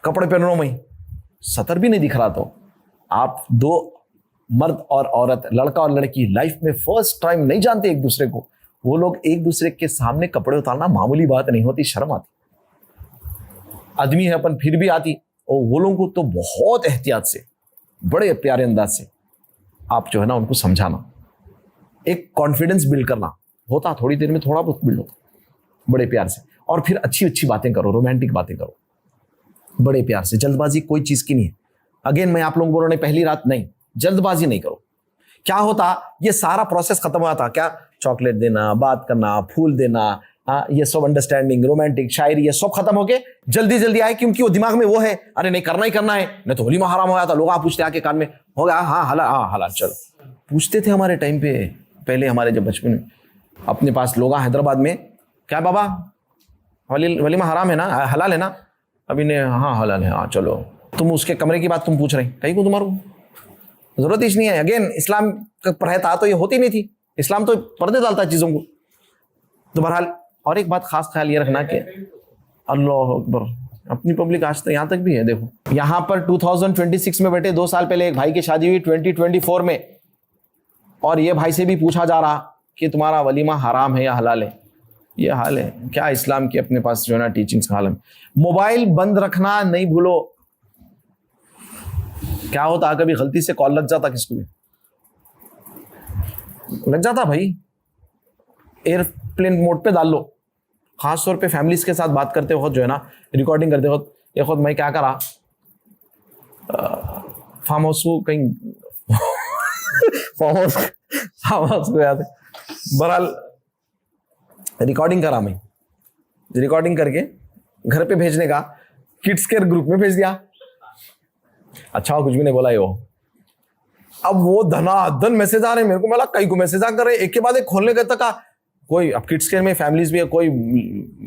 कपड़े पहन रहा हूं मैं, सतर भी नहीं दिख रहा। तो आप दो मर्द और औरत, लड़का और लड़की लाइफ में फर्स्ट टाइम नहीं जानते एक दूसरे को, वो लोग एक दूसरे के सामने कपड़े उतारना मामूली बात नहीं होती, शर्म आती। आदमी है अपन फिर भी आती, और वो लोगों को तो बहुत एहतियात से, बड़े प्यारे अंदाज से आप जो है ना उनको समझाना, एक कॉन्फिडेंस बिल्ड करना होता, थोड़ी देर में थोड़ा बहुत बिल्ड होता, बड़े प्यार से। और फिर अच्छी अच्छी बातें करो, रोमांटिक बातें करो, बड़े प्यार से। जल्दबाजी कोई चीज़ की नहीं है। अगेन मैं आप लोगों को बोल रहा हूं, पहली रात नहीं, जल्दबाजी नहीं करो। क्या होता, ये सारा प्रोसेस खत्म हुआ था, क्या चॉकलेट देना, बात करना, फूल देना, ये सब अंडरस्टैंडिंग, रोमांटिक, शायरी, ये सब खत्म होके जल्दी जल्दी आए, क्योंकि वो दिमाग में वो है, अरे नहीं करना ही करना है, नहीं तो वलीमा हराम होया था। लोग आप पूछते आके कान में, हो गया हाँ हलाल, हाँ हलाल, चलो। पूछते थे हमारे टाइम पे, पहले हमारे जब बचपन में अपने पास लोग हैदराबाद में, क्या बाबा वलीमा हराम है ना, हलाल है ना? अभी ने हाँ हलाल है, हाँ चलो। तुम उसके कमरे की बात तुम पूछ रहे, कहीं को तुम्हारे जरूरत ही नहीं है। अगेन इस्लाम का रहता तो ये होती नहीं थी, इस्लाम तो पर्दे डालता है चीज़ों को। तो बहरहाल, और एक बात खास ख्याल ये रखना कि अल्लाह अकबर, अपनी पब्लिक आज तो यहाँ तक भी है। देखो यहाँ पर 2026 में बैठे 2 साल पहले एक भाई की शादी हुई 2024 में, और ये भाई से भी पूछा जा रहा कि तुम्हारा वलीमा हराम है या हलाल है। ये हाल है क्या इस्लाम की अपने पास जो है ना टीचिंग्स का हाल है। मोबाइल बंद रखना नहीं भूलो। क्या होता कभी गलती से कॉल लग जाता, किसको भी लग जाता भाई, एयरप्लेन मोड पे डाल लो। खास तौर पे फैमिलीज के साथ बात करते वक्त जो है ना, रिकॉर्डिंग करते वक्त, एक वक्त मैं क्या करा, फार्म हाउस को कहीं फार्म हाउस को याद है, बहरहाल रिकॉर्डिंग करा। मैं रिकॉर्डिंग करके घर पे भेजने का, किड्स केयर ग्रुप में भेज दिया। अच्छा कुछ भी नहीं बोला ये वो। अब वो धनाधन मैसेज आ रहे मेरे को, बोला कई को मैसेज आ कर रहे, एक के बाद एक खोलने का तक कोई, अब किड्स केयर में फैमिलीज भी है, कोई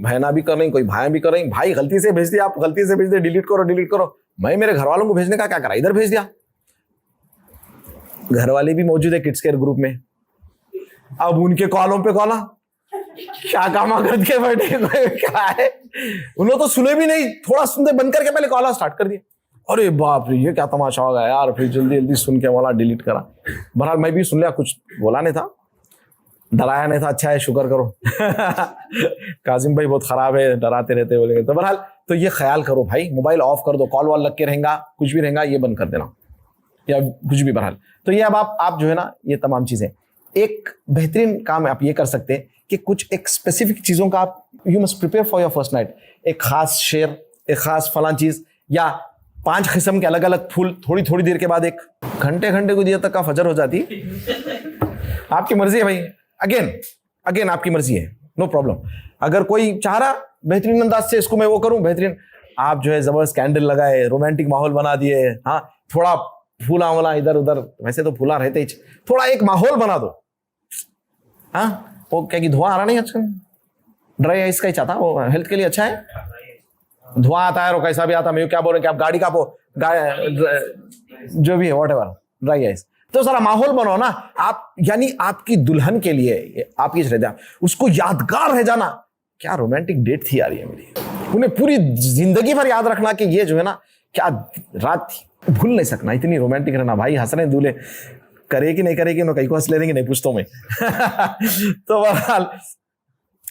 बहना भी कर रही, कोई भाई भी कर रही। भाई गलती से भेज दिया, आप गलती से भेज दिया, डिलीट करो डिलीट करो। मैं मेरे घर वालों को भेजने का क्या करा, इधर भेज दिया। घर वाले भी मौजूद है किड्स केयर ग्रुप में, अब उनके कॉलों पे कॉला, क्या कामा करके बैठे, क्या है, उन्होंने तो सुने भी नहीं, थोड़ा सुनते बंद करके पहले कॉल स्टार्ट कर दिया। अरे बाप रे ये क्या तमाशा होगा यार, फिर जल्दी जल्दी सुन के वाला डिलीट करा। बहरहाल मैं भी सुन लिया, कुछ बोला नहीं था, डराया नहीं था, अच्छा है शुक्र करो। काजिम भाई बहुत खराब है, डराते रहते बोलेंगे। तो बहरहाल तो ये ख्याल करो भाई, मोबाइल ऑफ कर दो, कॉल वॉल लग के रहेगा, कुछ भी रहेगा ये बंद कर देना, या कुछ भी। बहरहाल तो ये अब आप जो है ना, ये तमाम चीजें, एक बेहतरीन काम आप ये कर सकते हैं कि कुछ एक स्पेसिफिक चीज़ों का आप you must prepare for your first night. एक खास शेर, एक खास फलां चीज़, या 5 किस्म के अलग अलग फूल, थोड़ी थोड़ी देर के बाद एक घंटे घंटे को देर तक का फजर हो जाती। आपकी मर्जी है भाई, अगेन आपकी मर्जी है, नो प्रॉब्लम। अगर कोई चाह रहा बेहतरीन अंदाज से इसको मैं वो करूं बेहतरीन, आप जो है जबरदस्त कैंडल लगाए, रोमांटिक माहौल बना दिए, हाँ थोड़ा फूला वूला इधर उधर, वैसे तो फूला रहते ही, थोड़ा एक माहौल बना दो। हाँ वो क्या कि धुआं आ रहा नहीं आजकल, ड्राई आइस का ही चाहता, वो हेल्थ के लिए अच्छा है। धुआं आता है और कैसा भी आता, मैं क्या बोल रहे हैं कि आप गाड़ी का जो भी है व्हाटएवर, ड्राई आइस, तो सारा माहौल बनाओ ना आप। यानी आपकी दुल्हन के लिए, आपकी रहता उसको यादगार रह जाना, क्या रोमांटिक डेट थी यार ये मेरी, उन्हें पूरी जिंदगी भर याद रखना कि ये जो है ना क्या रात थी, भूल नहीं सकना, इतनी रोमांटिक रहना। भाई हंस रहे दूल्हे, करे कि नहीं करेगी, ना कहीं को हंस ले देंगे नहीं पूछता मैं। तो बहरहाल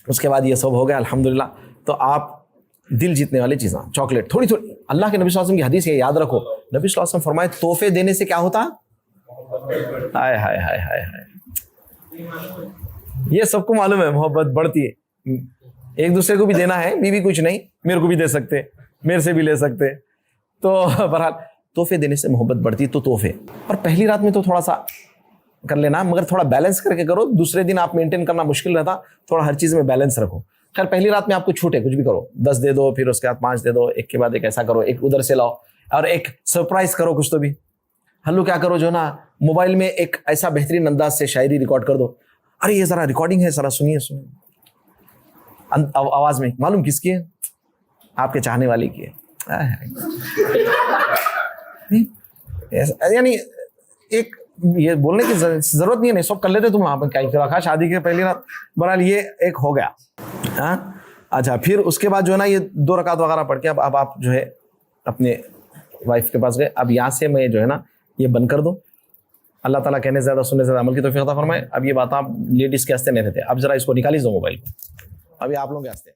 उसके बाद ये सब हो गया अल्हम्दुलिल्लाह। तो आप दिल जीतने वाली चीज़ें, चॉकलेट थोड़ी थोड़ी, अल्लाह के नबी सल्लल्लाहु अलैहि वसल्लम की हदीस है, याद रखो, नबी सल्लल्लाहु अलैहि वसल्लम फरमाए तोहफे देने से क्या होता, हाय हाय हाय हाय हाय, ये सबको मालूम है, मोहब्बत बढ़ती है। एक दूसरे को भी देना है, बीवी कुछ नहीं, मेरे को भी दे सकते, मेरे से भी ले सकते। तो बहरहाल तोहफे देने से मोहब्बत बढ़ती है, तो तोहफे। और पहली रात में तो थोड़ा सा कर लेना, मगर थोड़ा बैलेंस करके करो, दूसरे दिन आप मेंटेन करना मुश्किल रहता, थोड़ा हर चीज़ में बैलेंस रखो। खैर पहली रात में आपको छूट है, कुछ भी करो, 10 दे दो, फिर उसके बाद 5 दे दो, एक के बाद एक ऐसा करो, एक उधर से लाओ, और एक सरप्राइज करो कुछ तो भी। हल्लू क्या करो जो ना, मोबाइल में एक ऐसा बेहतरीन अंदाज से शायरी रिकॉर्ड कर दो, अरे ये जरा रिकॉर्डिंग है, जरा सुनिए सुनिए, आवाज में, मालूम किसकी है, आपके चाहने वाले की है। यानी एक ये बोलने की जरूरत नहीं है, सब कर लेते तुम वहां पर, क्या रखा शादी के पहली रात। बहरहाल ये एक हो गया। हाँ अच्छा, फिर उसके बाद जो है ना ये 2 रकात वगैरह पढ़ के अब आप जो है अपने वाइफ के पास गए। अब यहाँ से मैं जो है ना ये बंद कर दो। अल्लाह ताला कहने से ज़्यादा सुनने से ज़्यादा अमल की तौफीक अता फरमाए। अब ये बात आप लेडीज़ के हंसते नहीं रहते, अब जरा इसको निकाली दो मोबाइल को, अभी आप लोग के हंसते।